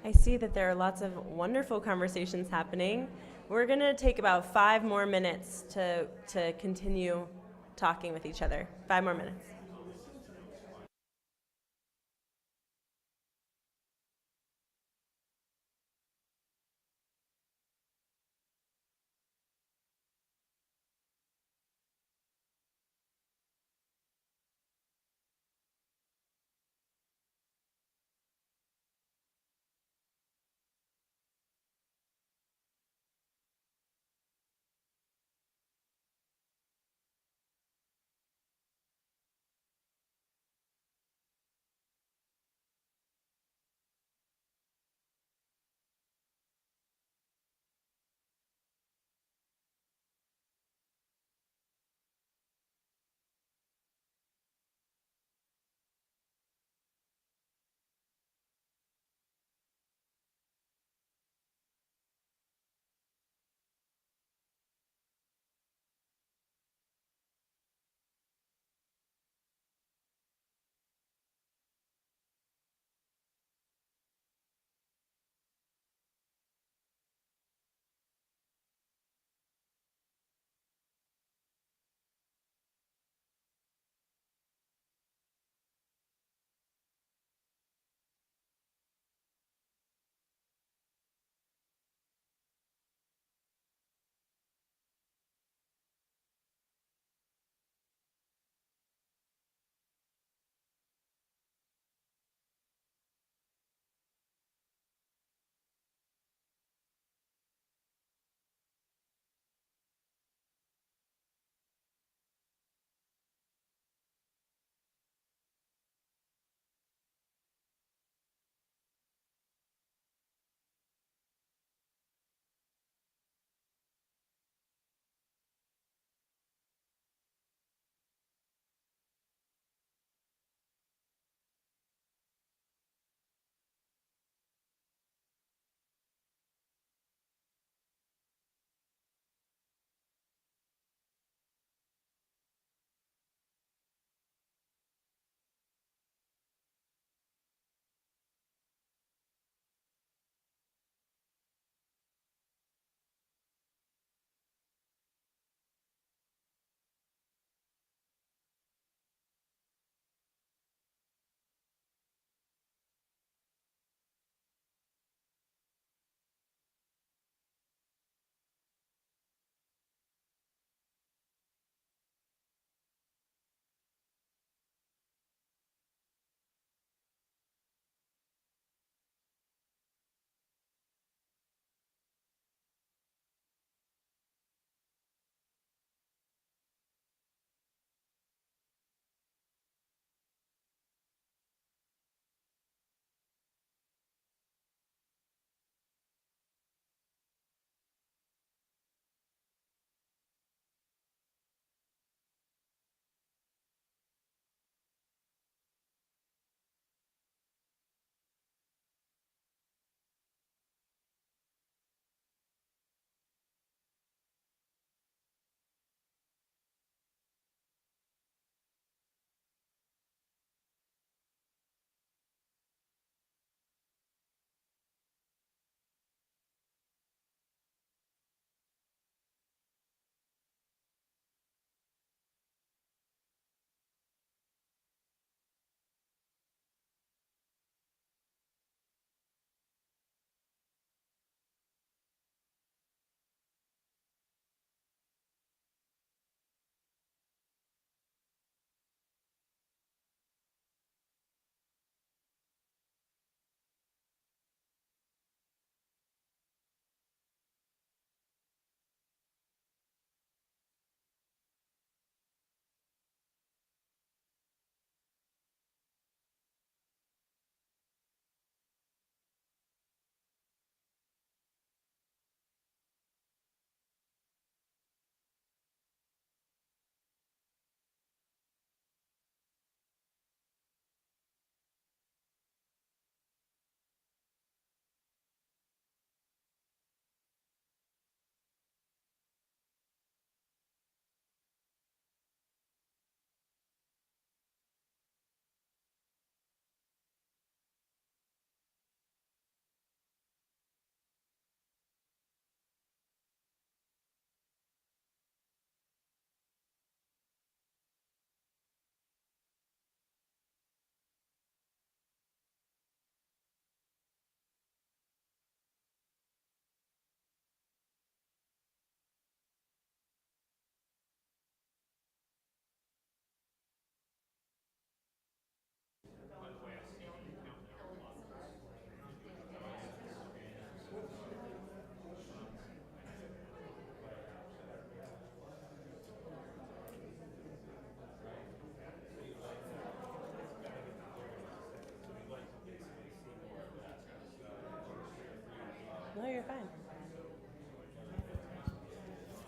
I see that there are lots of wonderful conversations happening. We're going to take about 5 more minutes to continue talking with each other. 5 more minutes.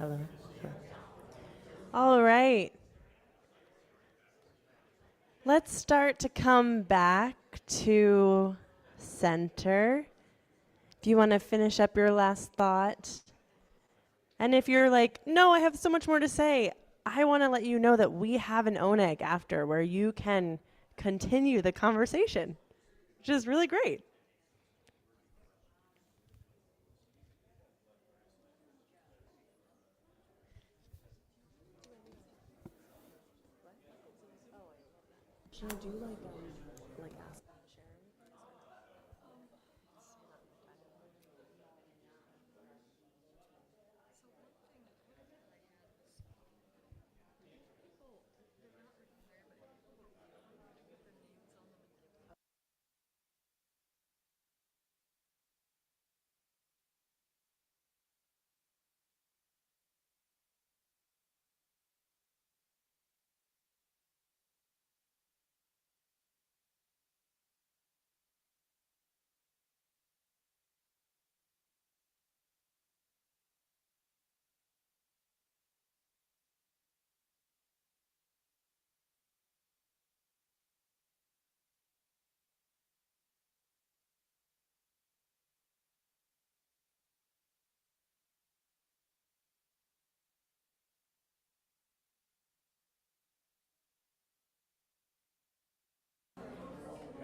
Hello. All right. Let's start to come back to center. If you want to finish up your last thought. And if you're like, no, I have so much more to say, I want to let you know that we have an oneg after where you can continue the conversation, which is really great. Should I do like ask Sharon?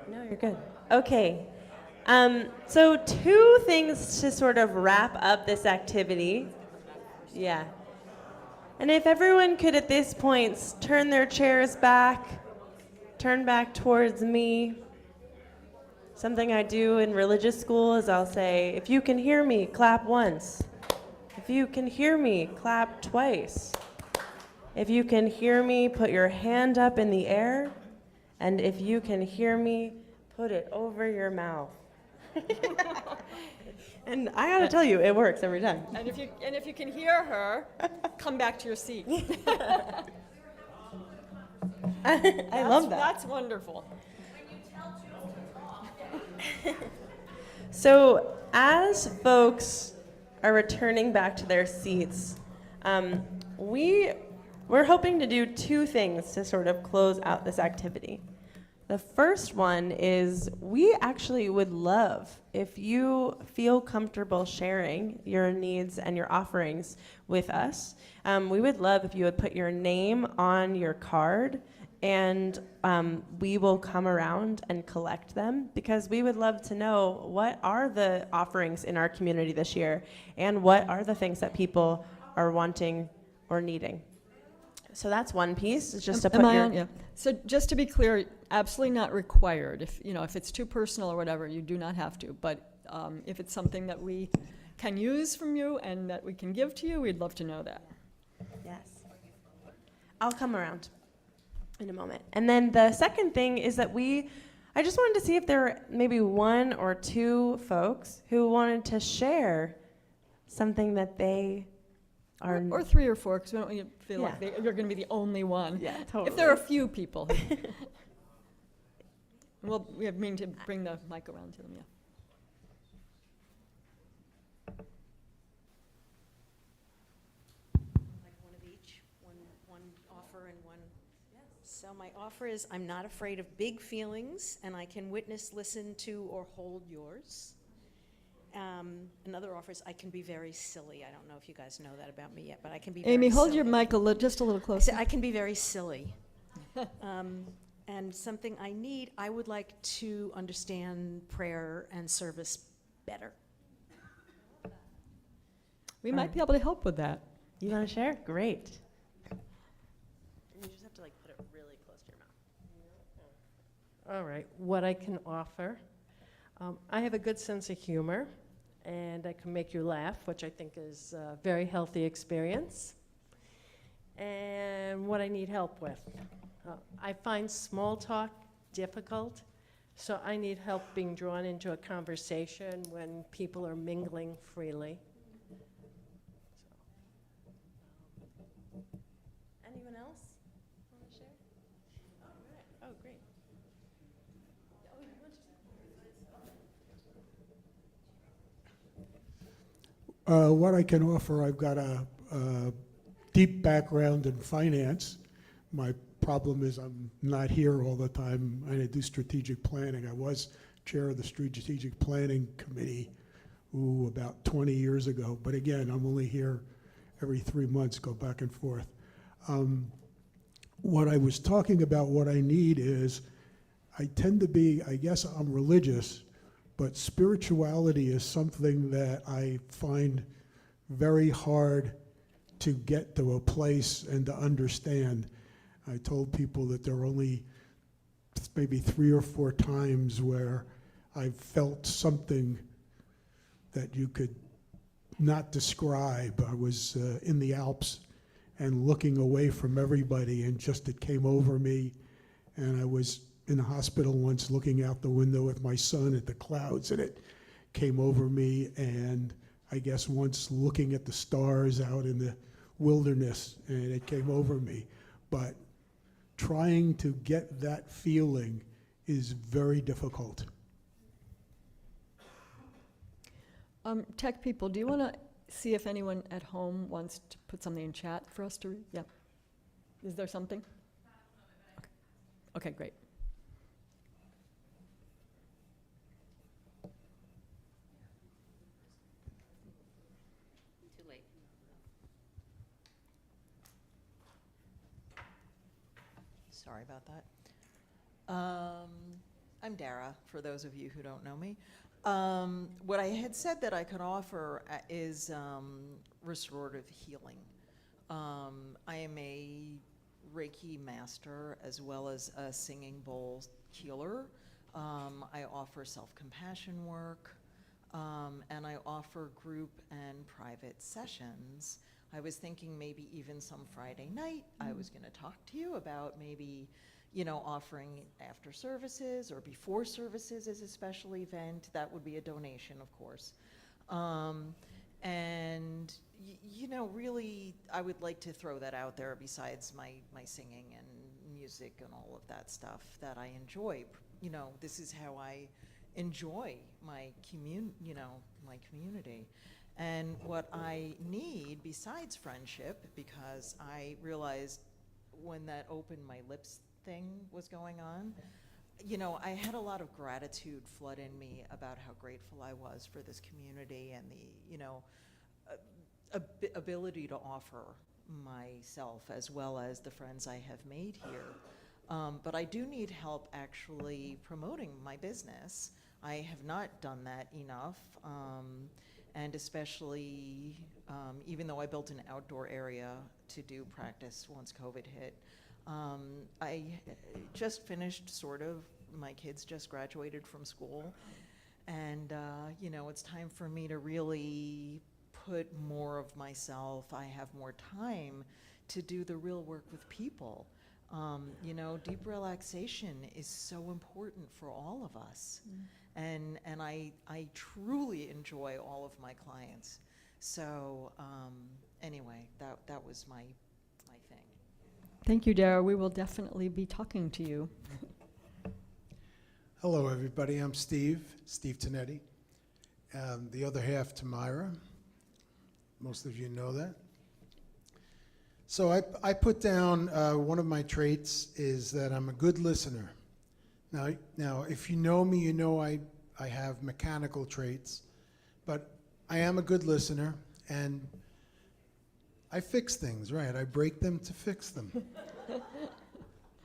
No, you're good. Okay. So two things to sort of wrap up this activity. Yeah. And if everyone could at this point turn their chairs back, turn back towards me. Something I do in religious school is I'll say, if you can hear me, clap once. If you can hear me, clap twice. If you can hear me, put your hand up in the air. And if you can hear me, put it over your mouth. And I gotta tell you, it works every time. And if you can hear her, come back to your seat. I love that. That's wonderful. So as folks are returning back to their seats, we're hoping to do two things to sort of close out this activity. The first one is we actually would love if you feel comfortable sharing your needs and your offerings with us. We would love if you would put your name on your card, and we will come around and collect them, because we would love to know what are the offerings in our community this year and what are the things that people are wanting or needing. So that's one piece, is just to put your... Yeah. So just to be clear, absolutely not required. If it's too personal or whatever, you do not have to. But if it's something that we can use from you and that we can give to you, we'd love to know that. Yes. I'll come around in a moment. And then the second thing is that I just wanted to see if there were maybe one or two folks who wanted to share something that they are... Or 3 or 4, because we don't want you to feel like Yeah. you're going to be the only one. Yeah, totally. If there are a few people. We mean to bring the mic around to them, yeah. Like one of each, one offer and one. So my offer is, I'm not afraid of big feelings, and I can witness, listen to, or hold yours. Another offer is, I can be very silly. I don't know if you guys know that about me yet, but I can be very Amy, hold silly. your mic just a little I closer. said, I can be very silly. And something I need, I would like to understand prayer and service better. We might be able to help with that. You want to share? Great. You just have to put it really close to your mouth. All right, what I can offer. I have a good sense of humor, and I can make you laugh, which I think is a very healthy experience. And what I need help with. I find small talk difficult, so I need help being drawn into a conversation when people are mingling freely. Anyone else want to share? Oh, great. What I can offer, I've got a deep background in finance. My problem is I'm not here all the time. I do strategic planning. I was chair of the strategic planning committee about 20 years ago. But again, I'm only here every 3 months, go back and forth. What I was talking about, what I need is, I tend to be, I guess I'm religious, but spirituality is something that I find very hard to get to a place and to understand. I told people that there are only maybe 3 or 4 times where I've felt something that you could not describe. I was in the Alps and looking away from everybody, and just it came over me. And I was in the hospital once looking out the window with my son at the clouds, and it came over me. And I guess once looking at the stars out in the wilderness, and it came over me. But trying to get that feeling is very difficult. Tech people, do you want to see if anyone at home wants to put something in chat for us to read? Yeah. Is there something? Okay, great. Too late. Sorry about that. I'm Dara, for those of you who don't know me. What I had said that I could offer is restorative healing. I am a Reiki master as well as a singing bowl healer. I offer self-compassion work, and I offer group and private sessions. I was thinking maybe even some Friday night I was going to talk to you about maybe, you know, offering after services or before services as a special event. That would be a donation, of course. And, you know, really, I would like to throw that out there besides my singing and music and all of that stuff that I enjoy. You know, this is how I enjoy my my community. And what I need besides friendship, because I realized when that open my lips thing was going on, you know, I had a lot of gratitude flood in me about how grateful I was for this community and the, you know, ability to offer myself as well as the friends I have made here. But I do need help actually promoting my business. I have not done that enough. And especially, even though I built an outdoor area to do practice once COVID hit, I just finished my kids just graduated from school, and you know, it's time for me to really put more of myself. I have more time to do the real work with people. You know, deep relaxation is so important for all of us. And I truly enjoy all of my clients. So anyway, that was my thing. Thank you, Dara. We will definitely be talking to you. Hello, everybody. I'm Steve Tonetti. The other half to Myra. Most of you know that. So I put down one of my traits is that I'm a good listener. Now, if you know me, you know I have mechanical traits, but I am a good listener, and I fix things, right? I break them to fix them.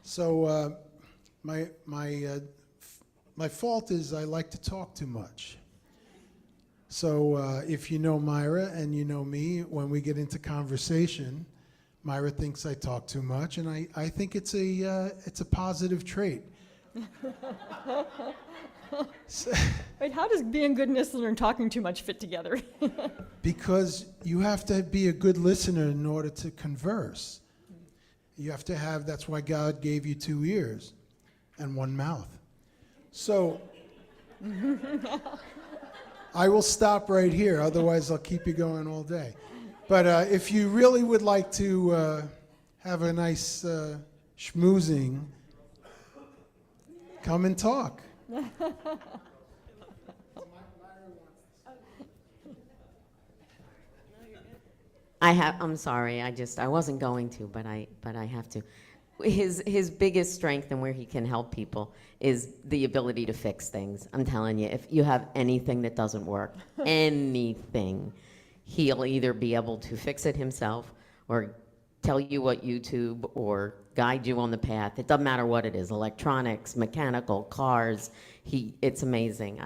So my fault is I like to talk too much. So if you know Myra and you know me, when we get into conversation, Myra thinks I talk too much, and I think it's a positive trait. Wait, how does being a good listener and talking too much fit together? Because you have to be a good listener in order to converse. You have to have, that's why God gave you 2 ears and 1 mouth. So I will stop right here, otherwise I'll keep you going all day. But if you really would like to have a nice schmoozing, come and talk. I'm sorry, I wasn't going to, but I have to. His biggest strength and where he can help people is the ability to fix things. I'm telling you, if you have anything that doesn't work, anything, he'll either be able to fix it himself or tell you what YouTube or guide you on the path. It doesn't matter what it is, electronics, mechanical, cars. It's amazing.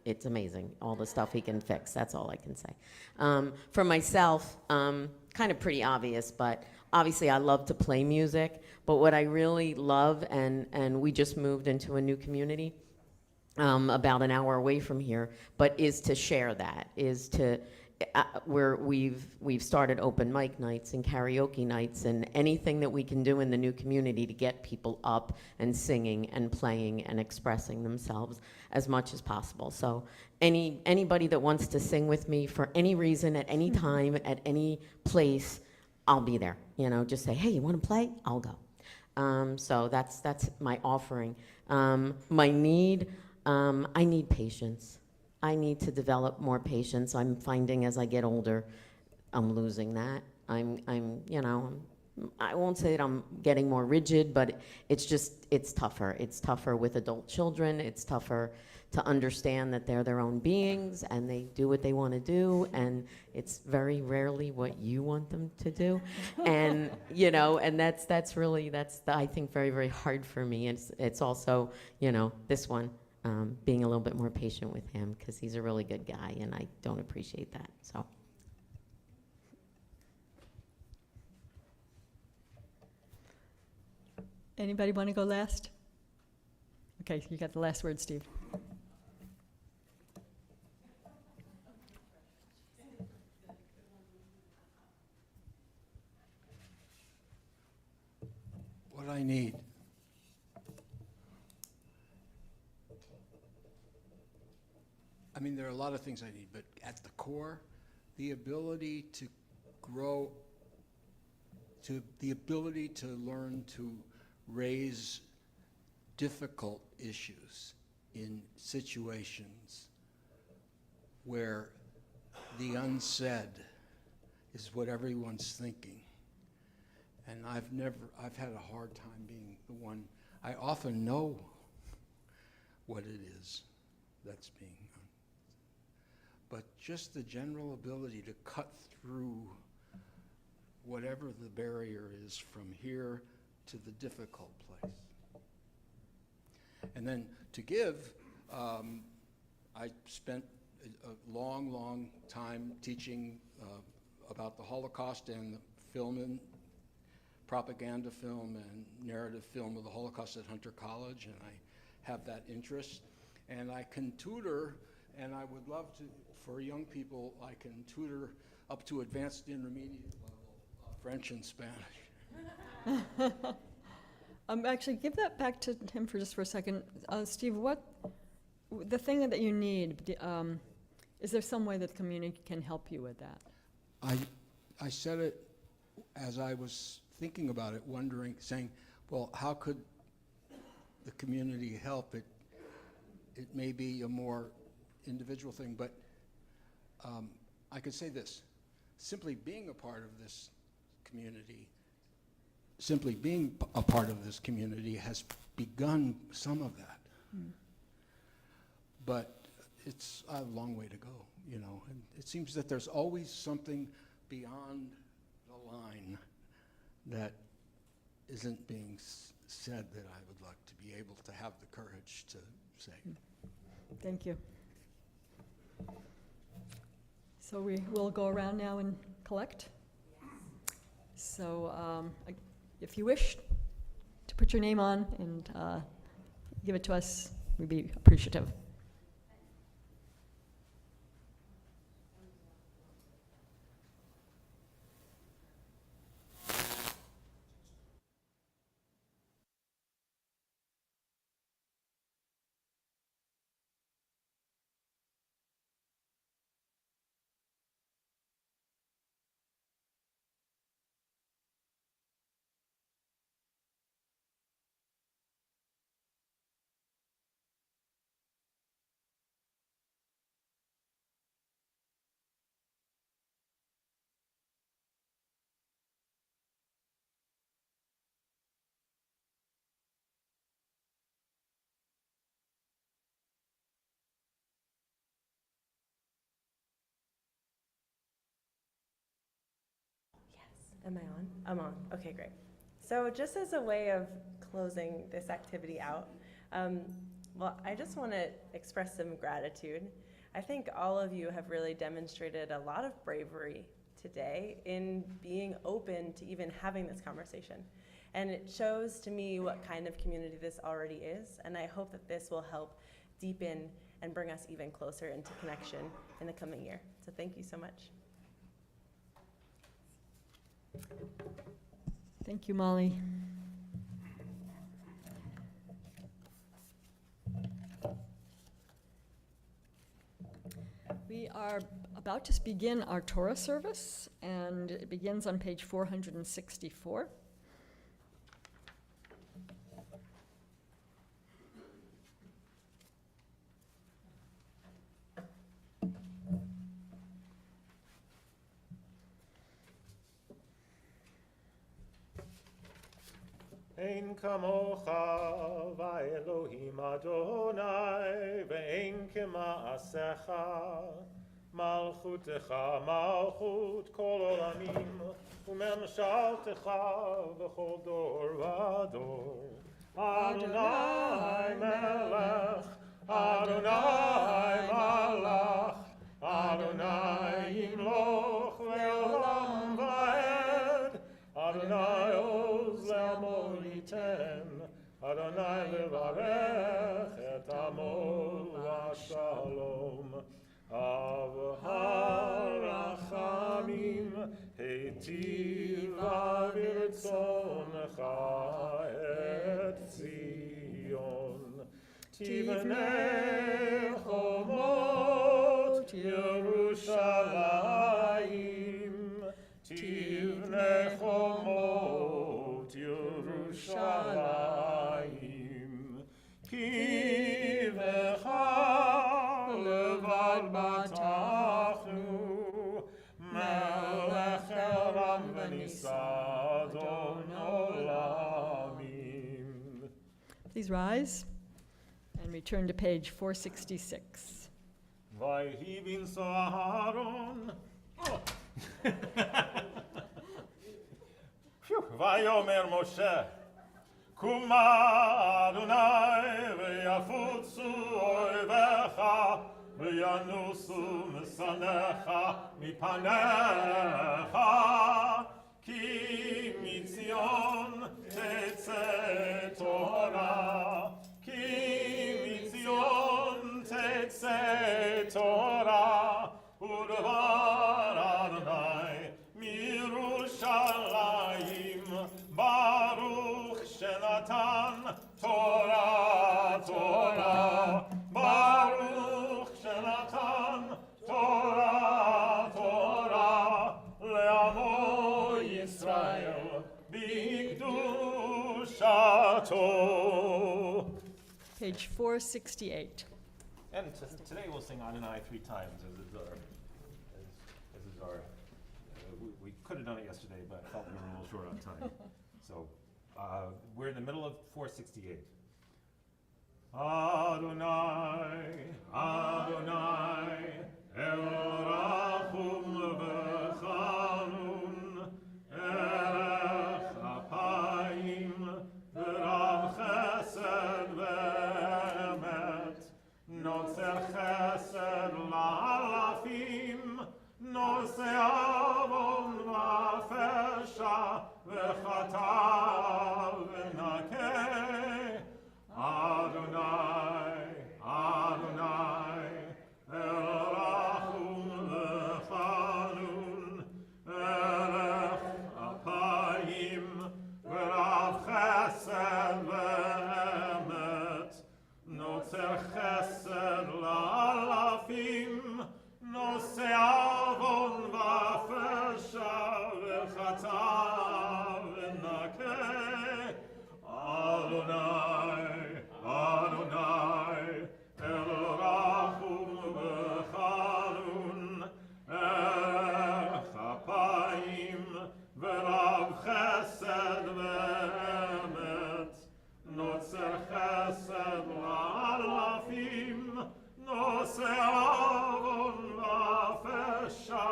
It's amazing, all the stuff he can fix. That's all I can say. For myself, kind of pretty obvious, but obviously I love to play music. But what I really love, and we just moved into a new community about an hour away from here, but is to share that, is to, where we've started open mic nights and karaoke nights and anything that we can do in the new community to get people up and singing and playing and expressing themselves as much as possible. So anybody that wants to sing with me for any reason, at any time, at any place, I'll be there. You know, just say, hey, you want to play? I'll go. So that's my offering. My need, I need patience. I need to develop more patience. I'm finding as I get older, I'm losing that. I won't say that I'm getting more rigid, but it's tougher. It's tougher with adult children. It's tougher to understand that they're their own beings and they do what they want to do, and it's very rarely what you want them to do. And, and that's I think very, very hard for me. It's also, this one, being a little bit more patient with him because he's a really good guy and I don't appreciate that, so. Anybody want to go last? Okay, you got the last word, Steve. What I need. I mean, there are a lot of things I need, but at the core, the ability to grow, the ability to learn to raise difficult issues in situations where the unsaid is what everyone's thinking. And I've had a hard time being the one. I often know what it is that's being done. But just the general ability to cut through whatever the barrier is from here to the difficult place. And then to give, I spent a long, long time teaching about the Holocaust and the film and propaganda film and narrative film of the Holocaust at Hunter College, and I have that interest. And I can tutor, and I would love to, for young people, I can tutor up to advanced intermediate level, French and Spanish. Actually, give that back to him for a second. Steve, the thing that you need, is there some way that the community can help you with that? I said it as I was thinking about it, wondering, saying, well, how could the community help? It may be a more individual thing, but I could say this. Simply being a part of this community, has begun some of that. But it's a long way to go, and it seems that there's always something beyond the line that isn't being said that I would like to be able to have the courage to say. Thank you. So we will go around now and collect. So if you wish to put your name on and give it to us, we'd be appreciative. Am I on? I'm on. Okay, great. So just as a way of closing this activity out, well, I just want to express some gratitude. I think all of you have really demonstrated a lot of bravery today in being open to even having this conversation. And it shows to me what kind of community this already is, and I hope that this will help deepen and bring us even closer into connection in the coming year. So thank you so much. Thank you, Molly. We are about to begin our Torah service, and it begins on page 464. Ein kamocha va'elohim Adonai ve'ein kema'asecha malchutecha malchut kol olamim u'memshaltecha v'chol dor v'ador Adonai melech Adonai malach Adonai yimloch ve'olam va'ed Adonai oz le'amo yiten Adonai levarech et amo v'shalom Av harachamim heitiva v'rtzoncha et Zion Tivnei chomot Yerushalayim Tivnei chomot Yerushalayim Ki v'cha levad batachnu Melech elam v'nisadon olamim. Please rise and return to page 466. Vayhi binso Aharon. Vayomer Moshe, Kuma Adonai v'yafutzu oivecha v'yanusu mesanecha mipanecha ki mitzion tetzeh Torah ki mitzion tetzeh Torah u'devar Adonai Mirushalayim Baruch Shenatan Torah Torah Baruch Shenatan Torah Torah Le'amo Yisrael B'kdushato. Page 468. And today we'll sing Adonai 3 times as is our we could have done it yesterday, but I felt we were a little short on time. So we're in the middle of 468. Adonai, Adonai, El Rachum v'Chanun, Erech Apayim, V'Rav Chesed v'Emet, Notzer Chesed la'alafim, Nosei avon v'afesha v'chata v'nakeh Adonai, Adonai, El Rachum v'Chanun, Erech Apayim, V'Rav Chesed v'Emet, Notzer Chesed la'alafim, Nosei avon v'afesha v'chata v'nakeh Adonai, Adonai, El Rachum v'Chanun, Erech Apayim, V'Rav Chesed v'Emet, Notzer Chesed la'alafim, Nosei avon v'afesha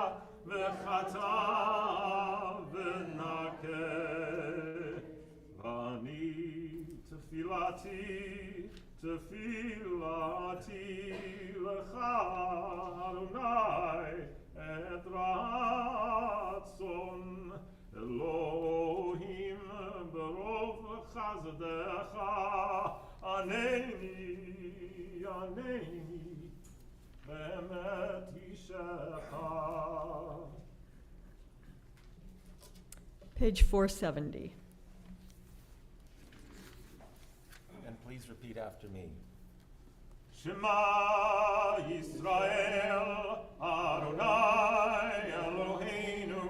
v'chata v'nakeh תפילתי, תפילתי לך, אדוני, את רצון אלוהים ברוב חסדך, ענני, ענני, באמת אישך. Page 470. And please repeat after me. Shema Yisrael, Adonai Eloheinu,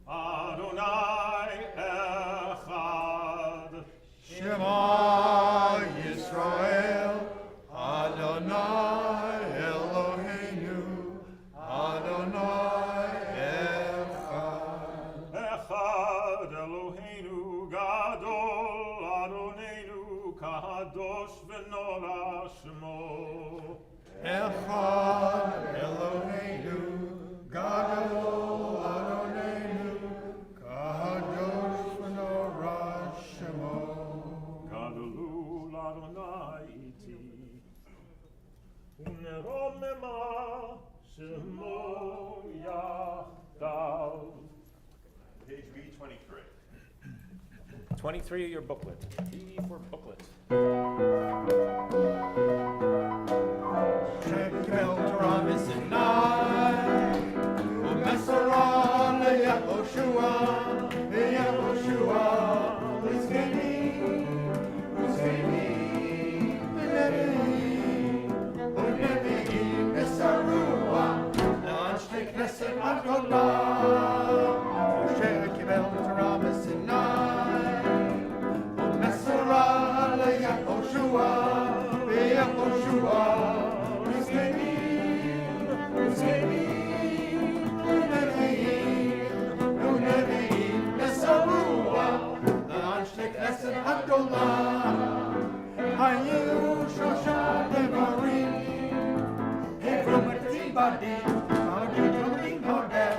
Adonai Echad. Shema Yisrael, Adonai Eloheinu, Adonai Echad. Echad Eloheinu Gadol, Adonenu Kadosh v'Nora Shemo. Echad Eloheinu, Gadol Adonenu, Kadosh v'Nora Shemo. Gadolu l'Adonai iti, u'neromema Shemo yachdav. Page B23. 23 of your booklet. B for booklet. Shekel Torah Sinai, U'Mesarah leYehoshua, leYehoshua, U'Zkeni, U'Nevi'im, Mesarua, La'anshei Knesset Adolam, Shekel Torah Sinai, U'Mesarah leYehoshua, leYehoshua, U'Zkeni, U'Nevi'im, Mesarua, La'anshei Knesset Adolam, Hayu Shosha Devarim, Hebron Matim Badim, Hadim Hadim Hodem,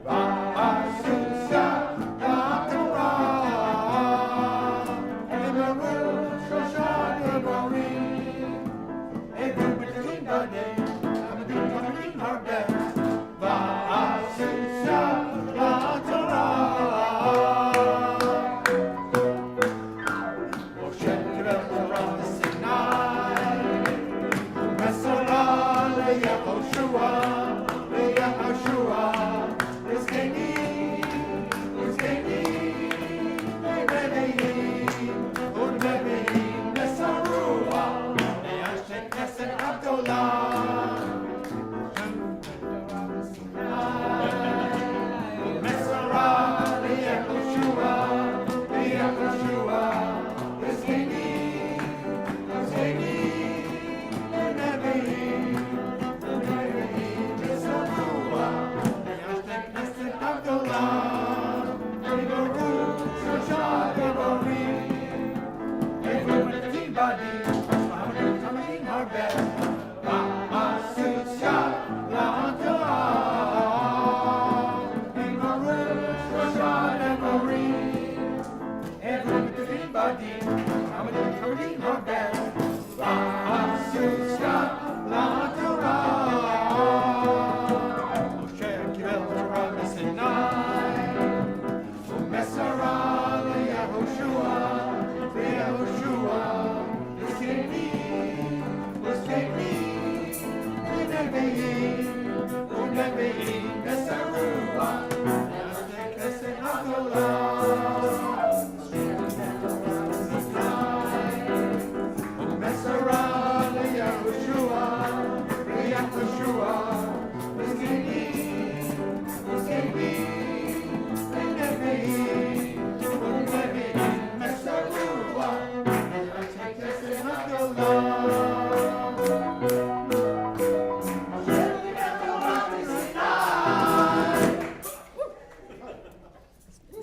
Va'asusa Ya'atorah, Hebron Shosha Devarim, Hebron Matim Badim, Hadim Hadim Hodem, Va'asusa Ya'atorah. Moshe קיבל תורה מסיני, ומסרה ליהושע, וזקני, ונביאים מסרוה, לאנשי כנסת הגדולה. ומסרה ליהושע,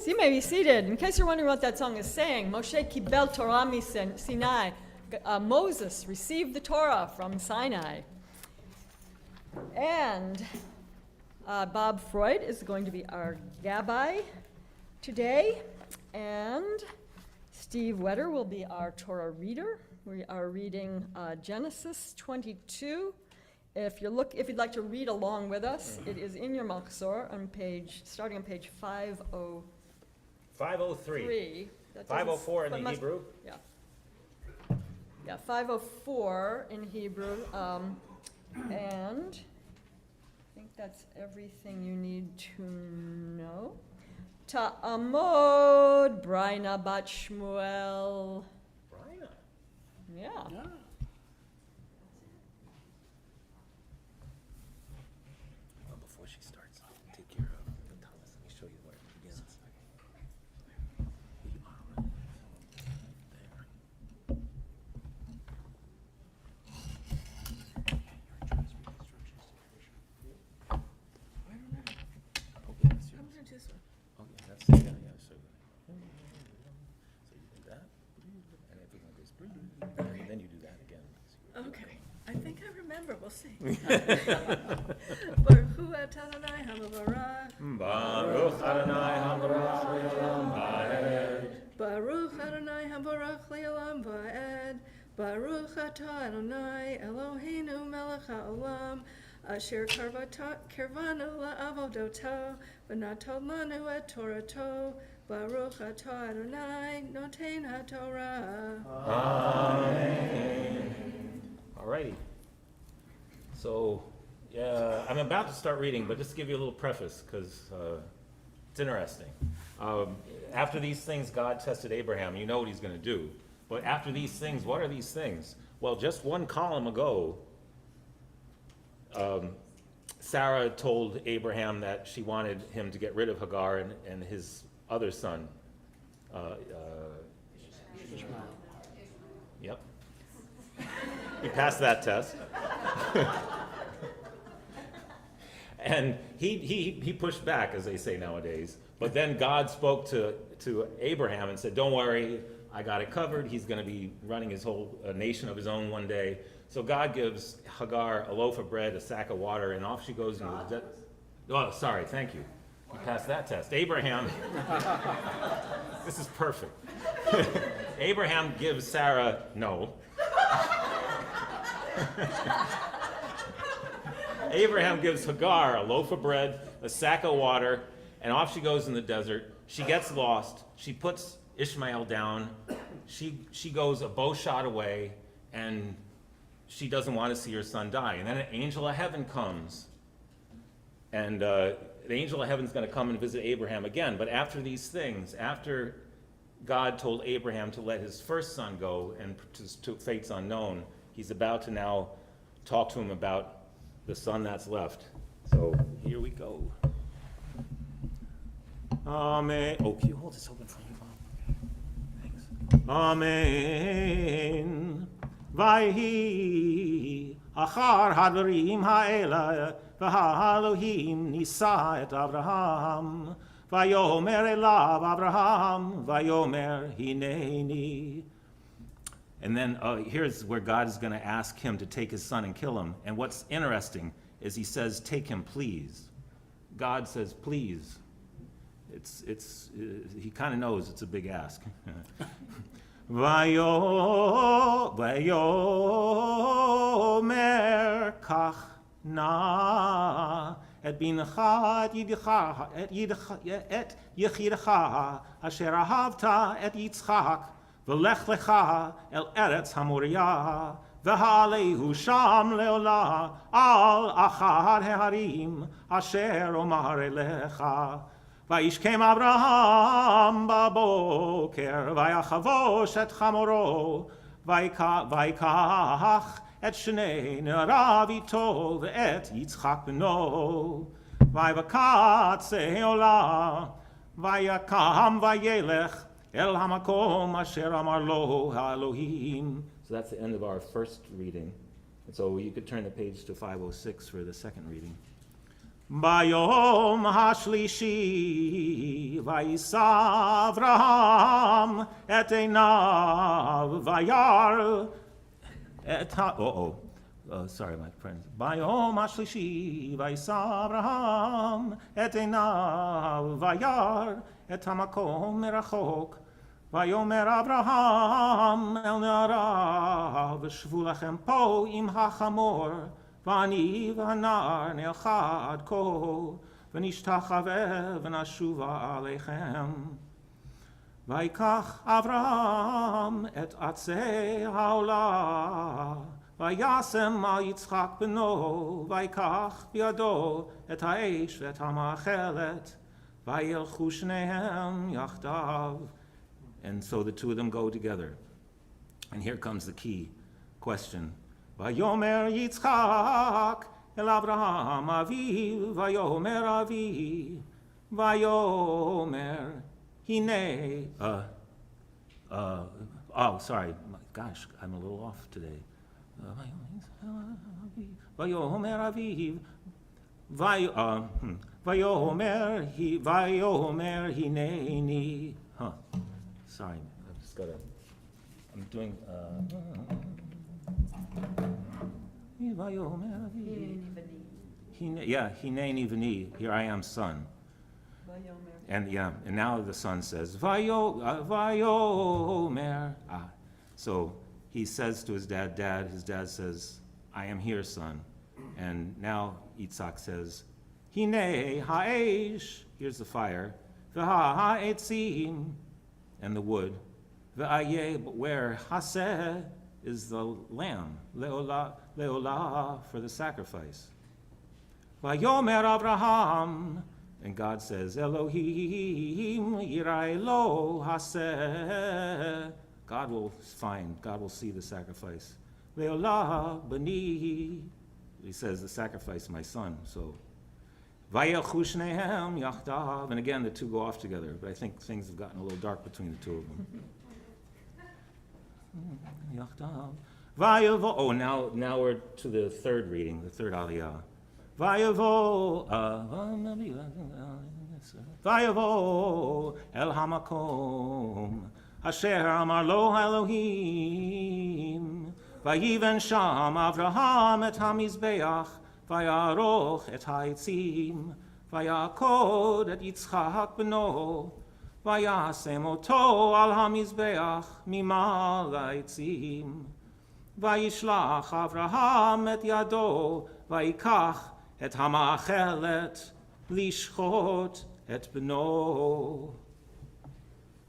So you may be seated. In case you're wondering what that song is saying, Moshe Kibel Torah Sinai. Moses received the Torah from Sinai. And Bob Freud is going to be our gabbai today. And Steve Wetter will be our Torah reader. We are reading Genesis 22. If you'd like to read along with us, it is in your Machzor starting on page 503. 503. That doesn't- 504 in but the must- Hebrew. Yeah. Yeah, 504 in Hebrew. And I think that's everything you need to know. Ta'amod, Braina bat Shmuel. Brian. Yeah. Before she starts, take care of Thomas. Let me show you where it begins. Oh, yeah, that's, yeah, so you do that, and everyone goes, and then you do that again. Okay, I think I remember, we'll see. Baruch hu atah Adonai hamevarach. Baruch Adonai habarach le'olam va'ed. Baruch Adonai habarach le'olam va'ed. Baruch atah Adonai Eloheinu melech ha'olam. Asher karvanu la'avodoto, v'natod lanu et Torato. Baruch atah Adonai noten ha'torah. Amen. Alrighty. So, I'm about to start reading, but just to give you a little preface, because it's interesting. After these things, God tested Abraham. You know what he's going to do. But after these things, what are these things? Well, just one column ago, Sarah told Abraham that she wanted him to get rid of Hagar and his other son. Yep. He passed that test. And he pushed back, as they say nowadays. But then God spoke to Abraham and said, don't worry, I got it covered. He's going to be running his whole nation of his own one day. So God gives Hagar a loaf of bread, a sack of water, and off she goes into the desert. Oh, sorry, thank you. You passed that test. Abraham, this is perfect. Abraham gives Sarah, no. Abraham gives Hagar a loaf of bread, a sack of water, and off she goes in the desert. She gets lost. She puts Ishmael down. She goes a bow shot away, and she doesn't want to see her son die. And then an angel of heaven comes. And the angel of heaven's going to come and visit Abraham again. But after these things, after God told Abraham to let his first son go and to fates unknown, he's about to now talk to him about the son that's left. So here we go. Amen. Oh, can you hold this open for me, Bob? Thanks. Amen. Vayhi achar hadvarim ha'ela v'ha'elohim nisa et Avraham vayomer elav Avraham vayomer hineni. And then here's where God is going to ask him to take his son and kill him. And what's interesting is he says, take him, please. God says, please. He kind of knows it's a big ask. Vayomer kach na et bincha et yechidecha asher ahavta et Yitzchak v'lech lecha el eretz hamoria v'halehu sham leola al achar heharim asher omar elecha. וישכם אברהם בבוקר, ויחבוש את חמורו, ויקח את שני נעריו איתו, ואת יצחק בנו, ויבקץ עולה, ויקם וילך אל המקום אשר אמר לו האלוהים. So that's the end of our first reading. And so you could turn the page to 506 for the second reading. ביום השלישי וישא אברהם את עיניו וירא את sorry my friends. ביום השלישי וישא אברהם את עיניו וירא את המקום מרחוק Vayomer Avraham el na'arav, v'shvu lachem po im hachamor, v'ani v'hanar ne'elcha ad ko, v'nishtachaveh v'nashuva aleichem. Vayikach Avraham et atzei ha'olah, vayasem al Yitzchak beno, vayikach biado et ha'esh v'et ha'ma'achelet, vayelchu shnehem yachdav. And so the two of them go together. And here comes the key question. Vayomer Yitzchak el Avraham aviv, vayomer aviv, vayomer hine. Oh, sorry. Gosh, I'm a little off today. Vayomer aviv, vayomer hineni. Sorry, I've just got to, I'm doing, hineni v'ni, here I am, son. And and now the son says, vayomer. So he says to his dad, his dad says, I am here, son. And now Yitzhak says, hine ha'esh, here's the fire, v'ha ha'etzim, and the wood, v'ayeh, but where haseh is the lamb, leolah, for the sacrifice. Vayomer Avraham, and God says, Elohim yirai lo haseh, God will see the sacrifice. Leolah bani, he says, the sacrifice, my son, so. Vayelchu shnehem yachdav, and again the two go off together, but I think things have gotten a little dark between the two of them. Yachdav. Vayavo. Oh, now we're to the third reading, the third aliyah. Vayavo el hamakom asher amar lo Elohim, vayiven sham Avraham et hamizbeach, Vayaroch et ha'etzim, vayakod et Yitzchak beno, vayasem oto al hamizbeach mimal ha'etzim, vayishlach Avraham et yado, vayikach et hama'achelet, lishchot et beno.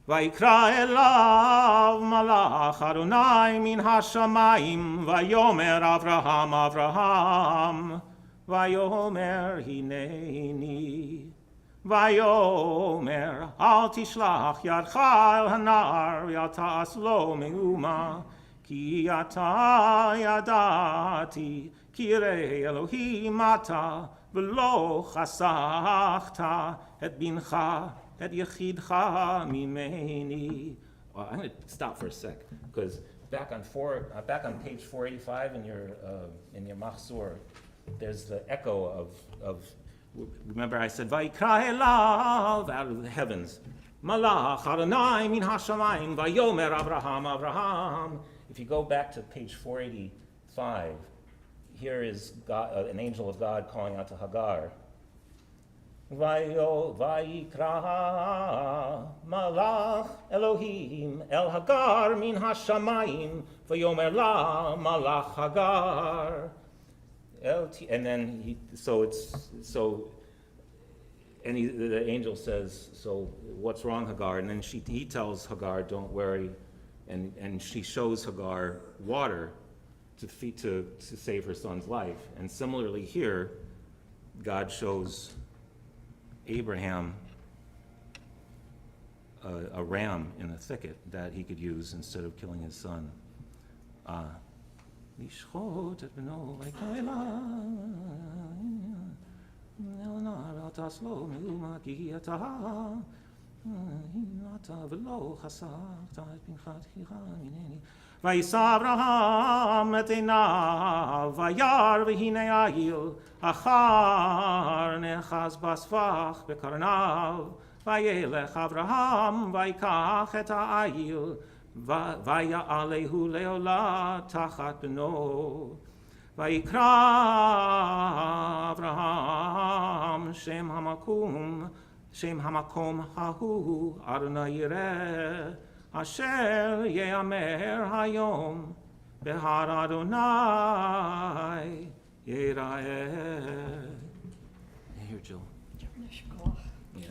Vayikra elav malach Adonai min hashamayim, vayomer Avraham, Avraham, vayomer hineni, vayomer al tishlach yadcha el hanar, v'al ta'as lo me'uma, ki ata yadati, ki yirei Elohim ata, v'lo chasachta et bincha, et yechidcha mimeni. Well, I'm going to stop for a sec, because back on page 485 in your Machzor, there's the echo of remember I said Vayikra elav, out of the heavens, Malach Adonai min hashamayim, vayomer Avraham, Avraham. If you go back to page 485, here is God, an angel of God calling out to Hagar. Vayikra malach Elohim el Hagar min hashamayim, vayomer la malach Hagar. And then the angel says, so what's wrong, Hagar? And then he tells Hagar, don't worry, and she shows Hagar water to save her son's life. And similarly here, God shows Abraham a ram in a thicket that he could use instead of killing his son. Vayisa Avraham et einav, vayar v'hinei ayil, achar nechaz basvach bekarnav, vayelech Avraham, vayikach et ha'ayil, vaya'alehu leolah tachat beno, vayikra Avraham shem hamakom hahu Adonai yireh, Asher ye'amer hayom behar Adonai yira'eh. Here, Jill. Yeah,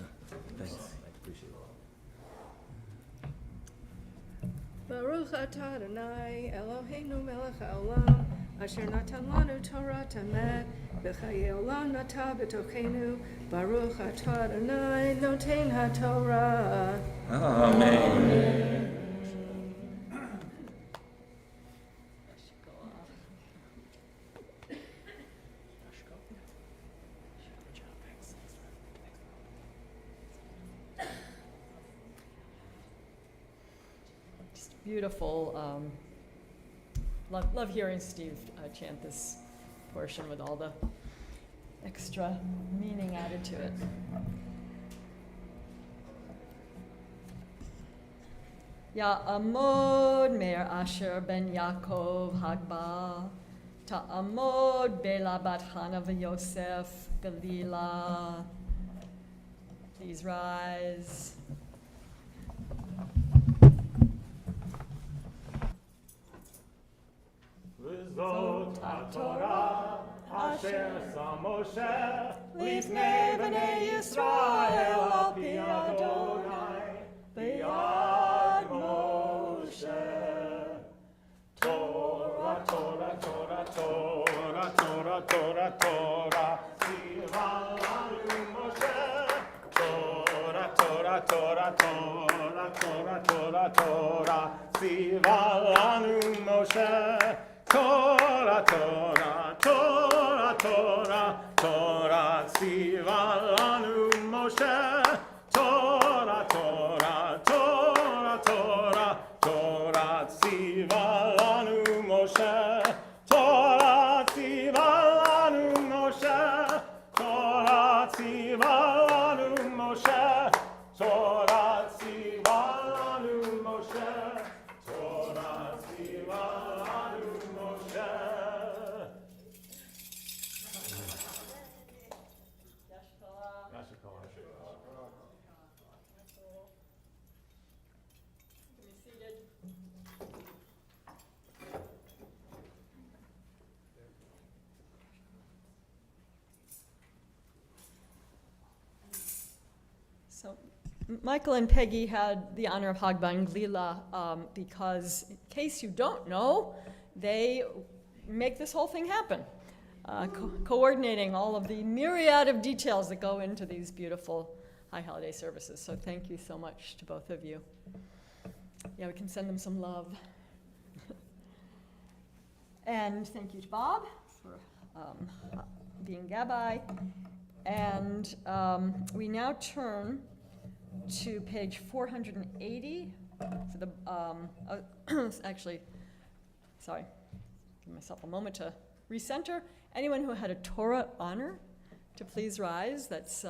thanks. I appreciate it. Baruch atah Adonai Eloheinu melech haolam asher natan lanu Torah tamet b'chayei olam nata b'tochenu Baruch atah Adonai noten haTorah. Amen. Beautiful. Love hearing Steve chant this portion with all the extra meaning added to it. Ya'amod Meir Asher ben Yaakov Hagba Ta'amod Bela bat Hana v'Yosef Galila. Please rise. Zot HaTorah asher sa Moshe lifnei b'nei Yisrael al pi Adonai b'yad Moshe. Torah, Torah, Torah, Torah, Torah, Torah, Torah, tzivah lanu Moshe. Torah, Torah, Torah, Torah, Torah, Torah, Torah, tzivah lanu Moshe. Torah, Torah, Torah, Torah, Torah, tzivah lanu Moshe. Torah, Torah, Torah, Torah, Torah, tzivah lanu Moshe. Torah, tzivah lanu Moshe. Torah, tzivah lanu Moshe. Torah, tzivah lanu Moshe. Torah, tzivah lanu Moshe. So Michael and Peggy had the honor of Hagba and Glila because, in case you don't know, they make this whole thing happen, coordinating all of the myriad of details that go into these beautiful high holiday services. So thank you so much to both of you. Yeah, we can send them some love. And thank you to Bob for being Gabbai. And we now turn to page 480 for the, actually, sorry, give myself a moment to recenter. Anyone who had a Torah honor to please rise. That's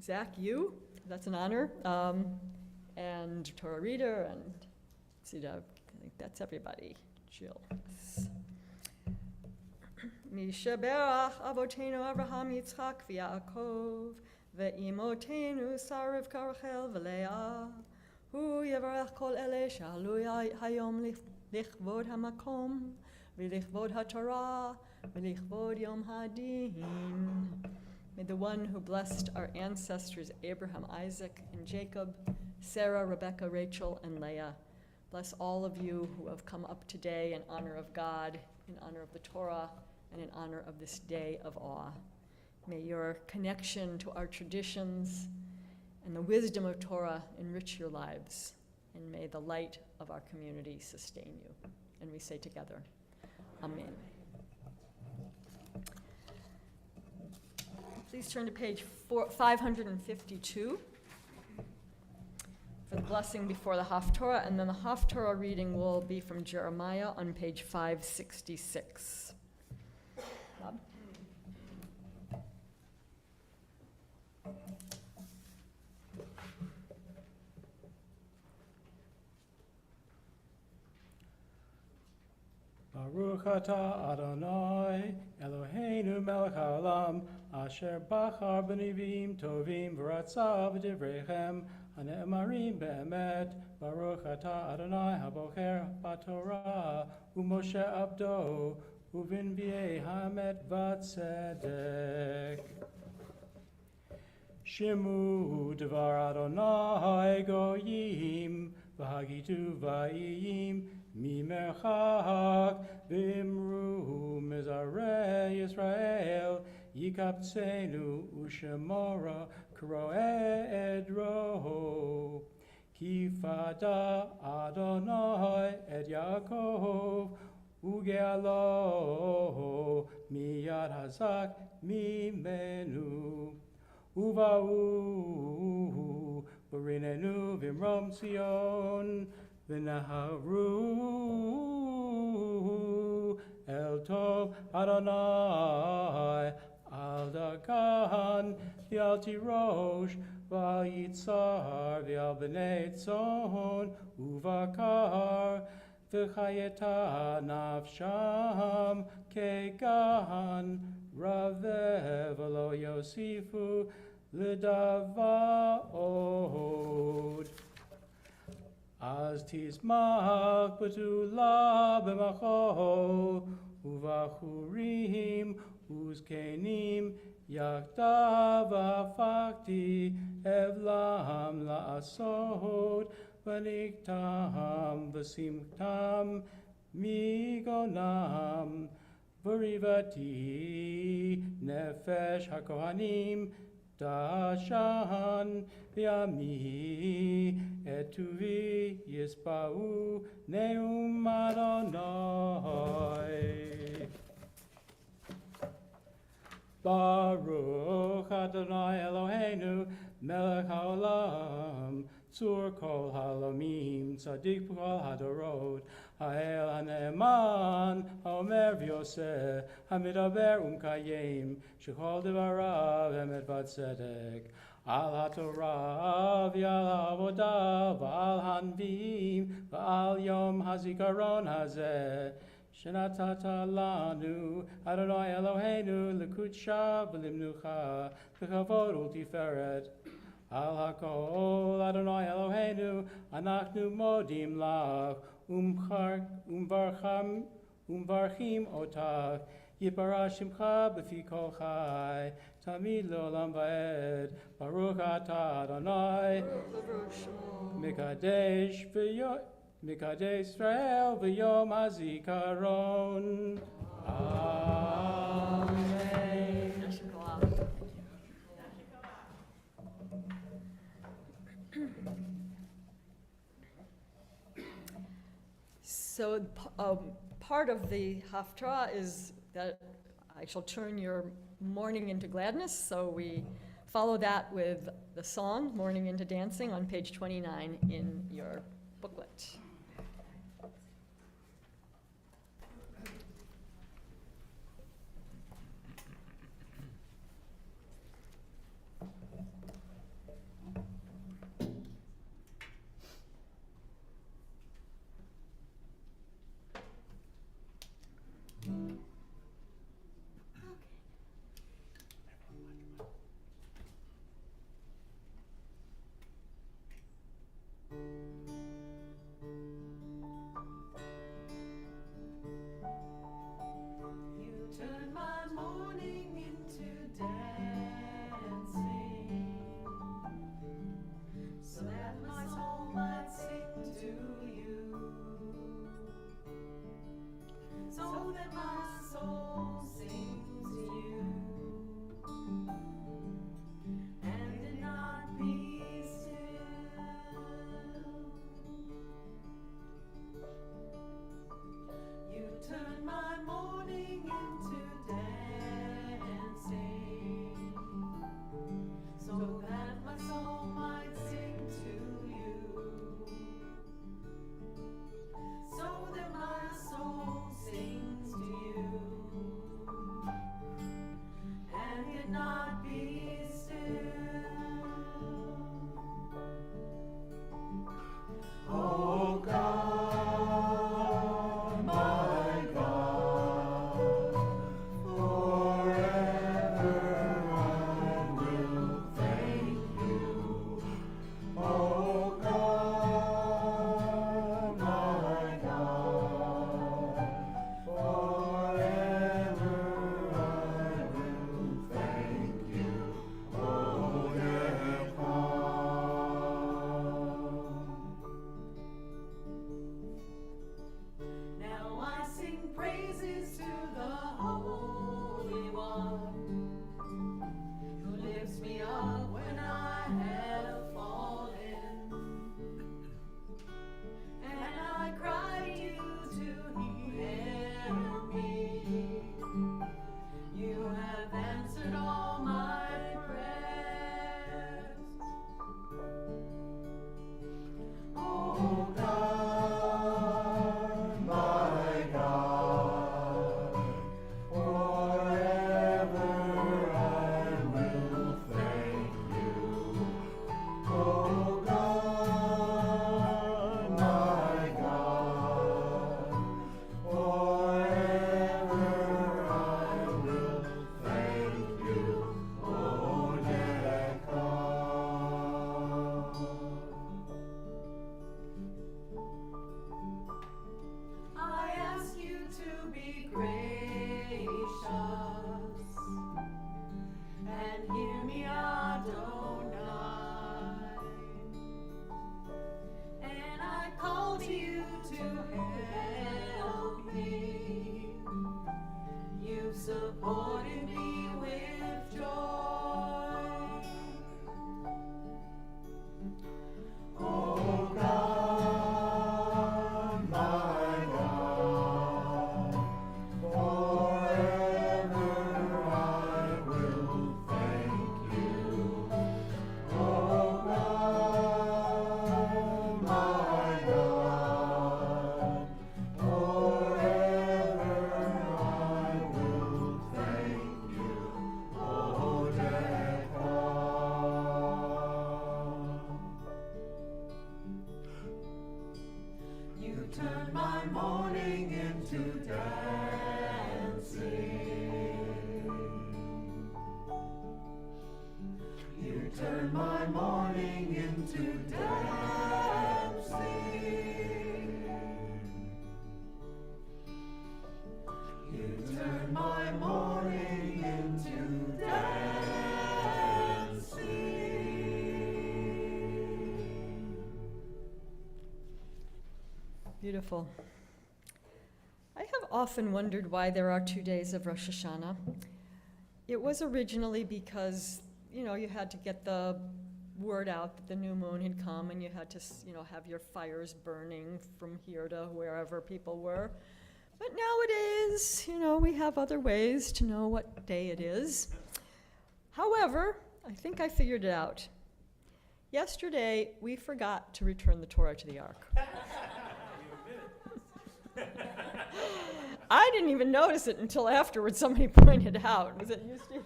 Zach, you, that's an honor. And Torah reader, and Sidav, I think that's everybody. Jill. Mishaberach Avotenu Abraham Yitzchak v'Yaakov ve'imotenu Sarah Rivka Rachel v'Leah hu yevarach kol ele shalu hayom lichvod hamakom v'lichvod haTorah v'lichvod yom hadin. May the one who blessed our ancestors Abraham, Isaac, and Jacob, Sarah, Rebecca, Rachel, and Leah, bless all of you who have come up today in honor of God, in honor of the Torah, and in honor of this day of awe. May your connection to our traditions and the wisdom of Torah enrich your lives, and may the light of our community sustain you. And we say together, Amen. Please turn to page 552 for the blessing before the Haftorah, and then the Haftorah reading will be from Jeremiah on page 566. Bob? Baruch atah Adonai Eloheinu melech haolam asher bachar b'nivim tovim v'ratzav v'divrechem הנאמרים באמת, ברוך אתה אדוני הבוחר בתורה, ומשה עבדו, ובנביאי האמת והצדק. שמעו דבר אדוני גויים, והגידו ויהים ממרחק, ואמרו מזרעי ישראל, יקבצנו ושמורה קרועי עדרו. כי פדה אדוני את יעקב, וגאלו מיד הזק ממנו. ובאו בריננו במרום ציון, ונהרו אל טוב אדוני, אל דגן ואל תירוש, ואל יצהר ואל בני צאן ובקר, וחייתה נפשם כגן רבב, ולא יוסיפו לדבר עוד. אז תשמח בתולה במחול, ובחורים וזקנים יחדיו הפקתי אבלם לעשות, ונקתם ושמחתם מגונם. וריבתי נפש הכהנים דשן, וימי את טובי יספרו נאום אדוני. ברוך אדוני אלוהינו מלך העולם, צור כל העולמים, צדיק בכל הדורות, האל הנאמן, האומר ועושה, המדבר ומקיים, שכל דבריו אמת וצדק. על התורה ועל העבודה ועל הנביאים ועל יום הזיכרון הזה, שנתת לנו, אדוני אלוהינו, לקודשה ולמנוחה, לכבוד ולתפארת. על הכל, אדוני אלוהינו, אנחנו מודים לך, ומברכים אותך, יפרש שמך בפי כל חי, תמיד לעולם ועד. ברוך אתה אדוני, מקדש ישראל ביום הזיכרון. אמן. So part of the Haftarah is that I shall turn your mourning into gladness. So we follow that with the song, Mourning into Dancing, on page 29 in your booklet. turn my mourning into dancing. You turn my mourning into dancing. You turn my mourning into dancing. Beautiful. I have often wondered why there are 2 days of Rosh Hashanah. It was originally because, you had to get the word out that the new moon had come, and you had to, have your fires burning from here to wherever people were. But nowadays, we have other ways to know what day it is. However, I think I figured it out. Yesterday, we forgot to return the Torah to the Ark. I didn't even notice it until afterwards somebody pointed out. Was it you, Steve?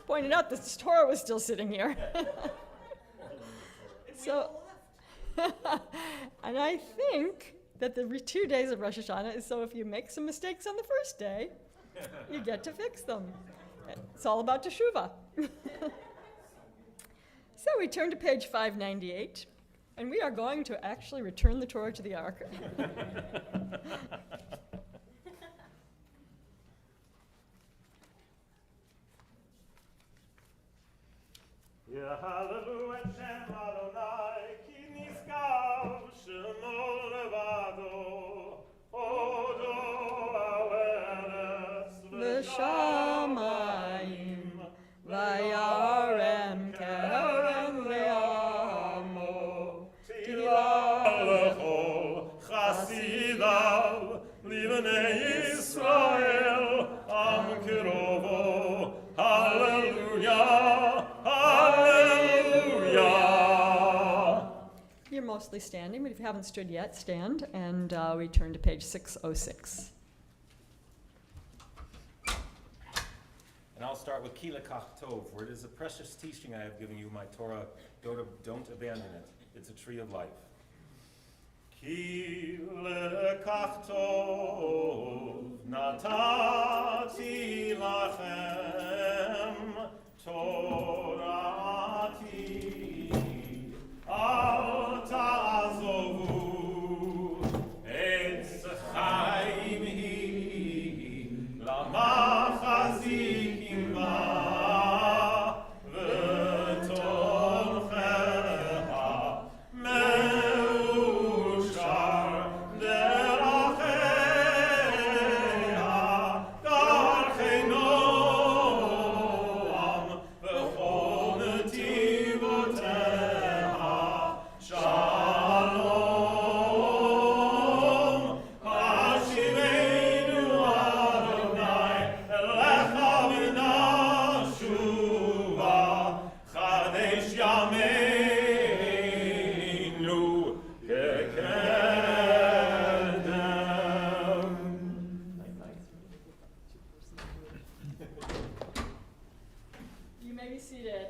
Pointed out that the Torah was still sitting here. So, and I think that the 2 days of Rosh Hashanah is so if you make some mistakes on the first day, you get to fix them. It's all about teshuvah. So we turn to page 598, and we are going to actually return the Torah to the Ark. Yahalalu et Shem Adonai, ki niskav shemo levado, odo aweres V'shamayim, vayarem kerem le'amo, Tilalecho chasidav, livnei Yisrael, am kirovo, hallelujah. You're mostly standing, but if you haven't stood yet, stand, and we turn to page 606. And I'll start with Ki Lekach Tov, where it is a precious teaching I have given you, my Torah. Don't abandon it. It's a tree of life. Ki Lekach Tov, natati lachem, Torati, al ta'azovu, etz chaim hi, lamachazikim ba, v'tomcheha, meushar deracheha, darchei noam, v'chol netivoteha, shalom, hashivenu Adonai, elecha v'nashuva, chadesh yameinu kekedem. You may be seated.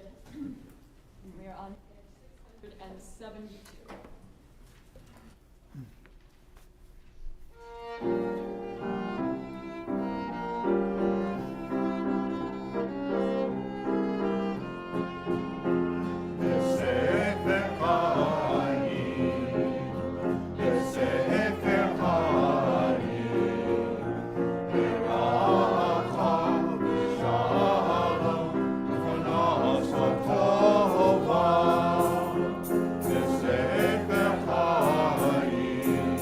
We are on page 672. בספר חיים, בספר חיים, ברכה ושלום, ופרנסה טובה. בספר חיים,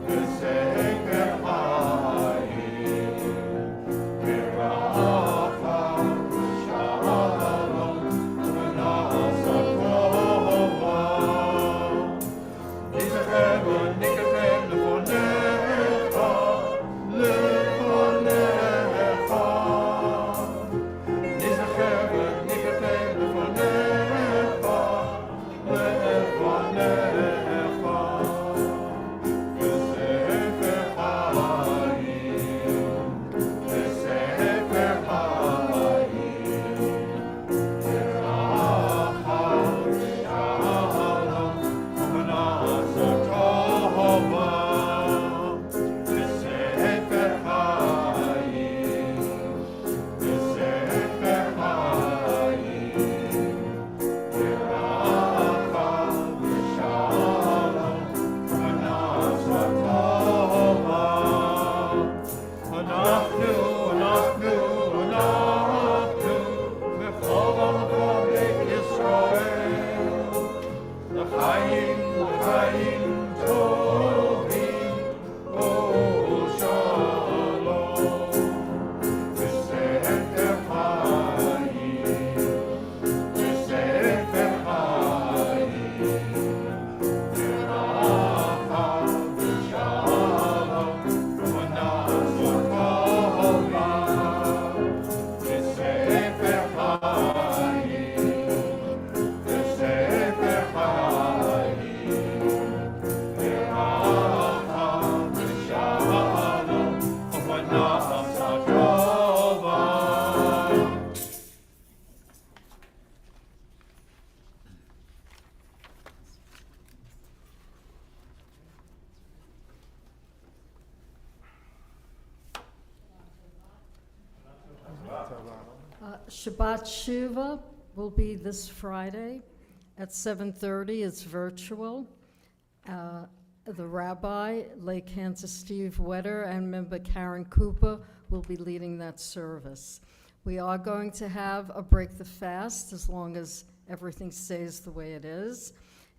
בספר חיים, ברכה ושלום, ופרנסה טובה. ניזכר וניכתב לפניך, לפניך. ניזכר וניכתב לפניך, לפניך. בספר חיים, בספר חיים, ברכה ושלום, ופרנסה טובה. Shabbat Shuva will be this Friday at 7:30. It's virtual. The rabbi, lay Kansas Steve Wetter, and member Karen Cooper will be leading that service. We are going to have a break the fast as long as everything stays the way it is.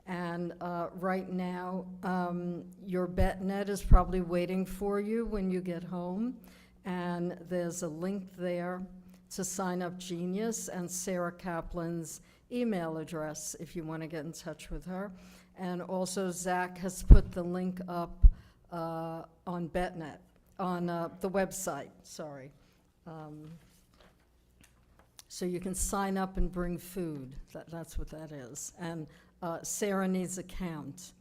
And right now, your BetNet is probably waiting for you when you get home. And there's a link there to sign up Genius and Sarah Kaplan's email address if you want to get in touch with her. And also Zach has put the link up on BetNet, on the website, sorry. So you can sign up and bring food. That's what that is. And Sarah needs a count.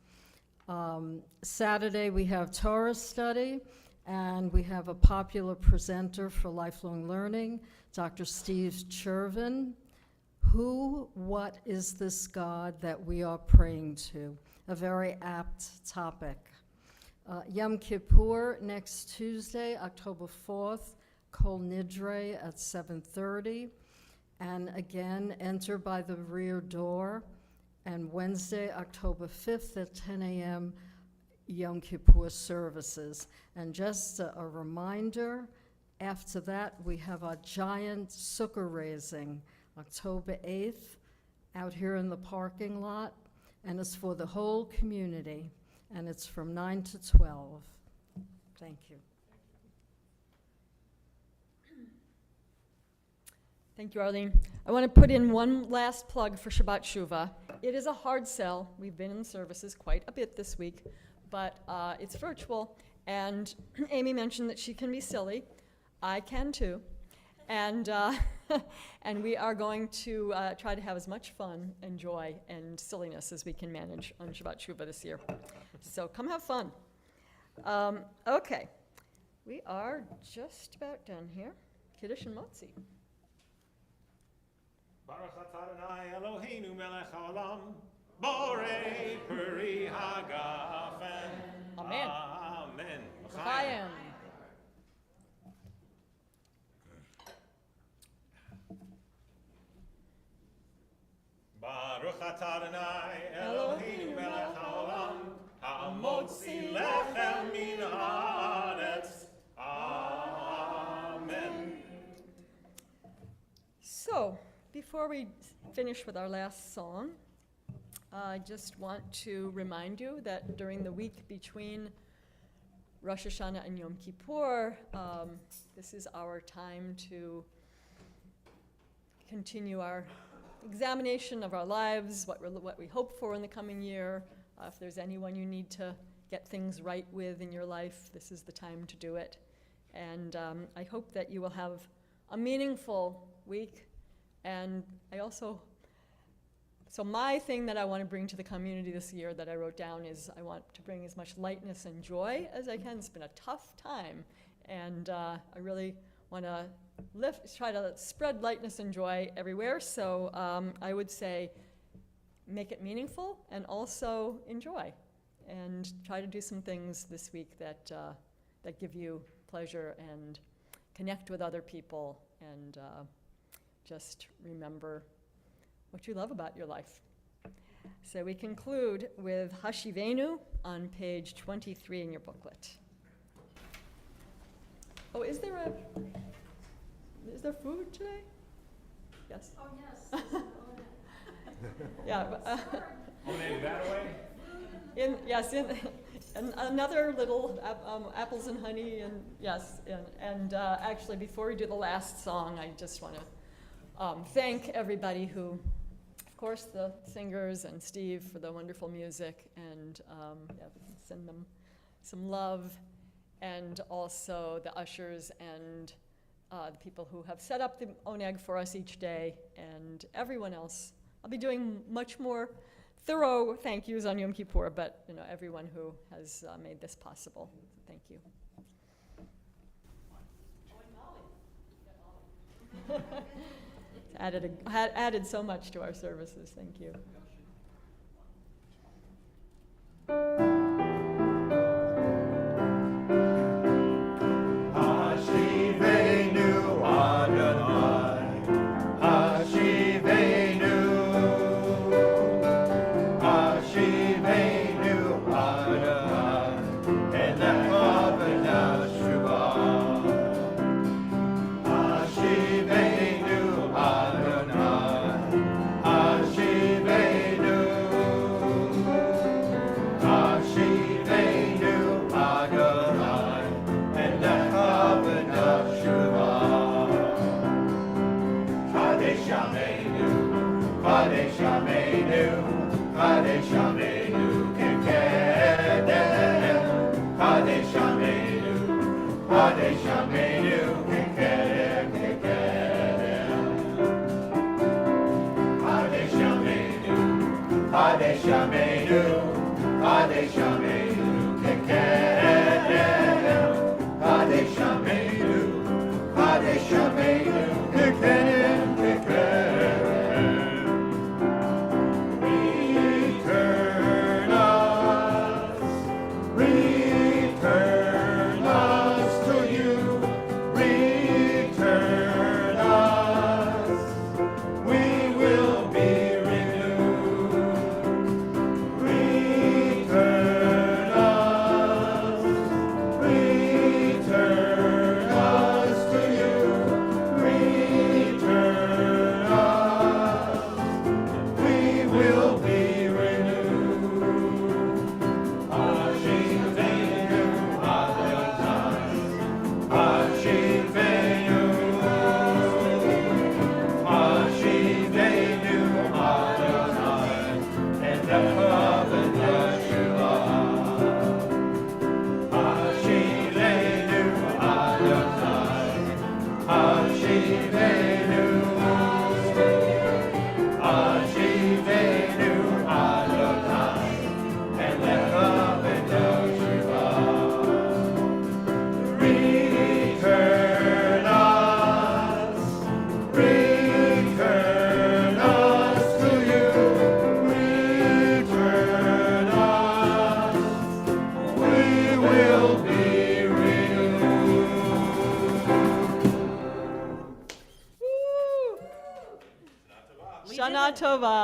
Saturday we have Torah study, and we have a popular presenter for lifelong learning, Dr. Steve Chervin. Who, what is this God that we are praying to? A very apt topic. Yom Kippur next Tuesday, October 4th, Kol Nidre at 7:30. And again, enter by the rear door. And Wednesday, October 5th at 10 a.m., Yom Kippur services. And just a reminder, after that, we have our giant sukkah raising, October 8th, out here in the parking lot, and it's for the whole community, and it's from 9 to 12. Thank you. Thank you, Arlene. I want to put in one last plug for Shabbat Shuva. It is a hard sell. We've been in services quite a bit this week, but it's virtual, and Amy mentioned that she can be silly. I can too. And and we are going to try to have as much fun and joy and silliness as we can manage on Shabbat Shuva this year. So come have fun. Okay, we are just about done here. Kiddush and Motzi. Baruch atah Adonai Eloheinu melech haolam, borei peri hagafen. Amen. Amen. Chaim. Baruch atah Adonai Eloheinu melech haolam, hamotzi lechem min haaretz. Amen. So, before we finish with our last song, I just want to remind you that during the week between Rosh Hashanah and Yom Kippur, this is our time to continue our examination of our lives, what we hope for in the coming year. If there's anyone you need to get things right with in your life, this is the time to do it. And I hope that you will have a meaningful week. And I also, so my thing that I want to bring to the community this year that I wrote down is I want to bring as much lightness and joy as I can. It's been a tough time, and I really want to try to spread lightness and joy everywhere. So I would say make it meaningful and also enjoy, and try to do some things this week that that give you pleasure and connect with other people, and just remember what you love about your life. So we conclude with Hashivenu on page 23 in your booklet. Oh, is there food today? Yes? Oh, yes. Yeah. Oneg that away? In another little apples and honey, and yes, and actually before we do the last song, I just want to thank everybody who, of course, the singers and Steve for the wonderful music, and send them some love, and also the ushers and the people who have set up the oneg for us each day, and everyone else. I'll be doing much more thorough thank yous on Yom Kippur, but everyone who has made this possible. Thank you. Added so much to our services. Thank you. Hashivenu Adonai Kadesh Yameinu, Kekedem, Kekedem. Kadesh Yameinu, Kadesh Yameinu, Kadesh Yameinu, Kekedem. Kadesh Yameinu, Kadesh Yameinu, Kekedem, Kekedem. Return us to you, return us, we will be renewed. Return us to you, return us, we will be renewed. Ashivenu Adonai, Ashivenu, Ashivenu Adonai, Edecha v'Yeshua. Ashivenu Adonai, Ashivenu, Ashivenu Adonai, Edecha v'Yeshua. Return us to you, return us, we will be renewed. Shana Tova.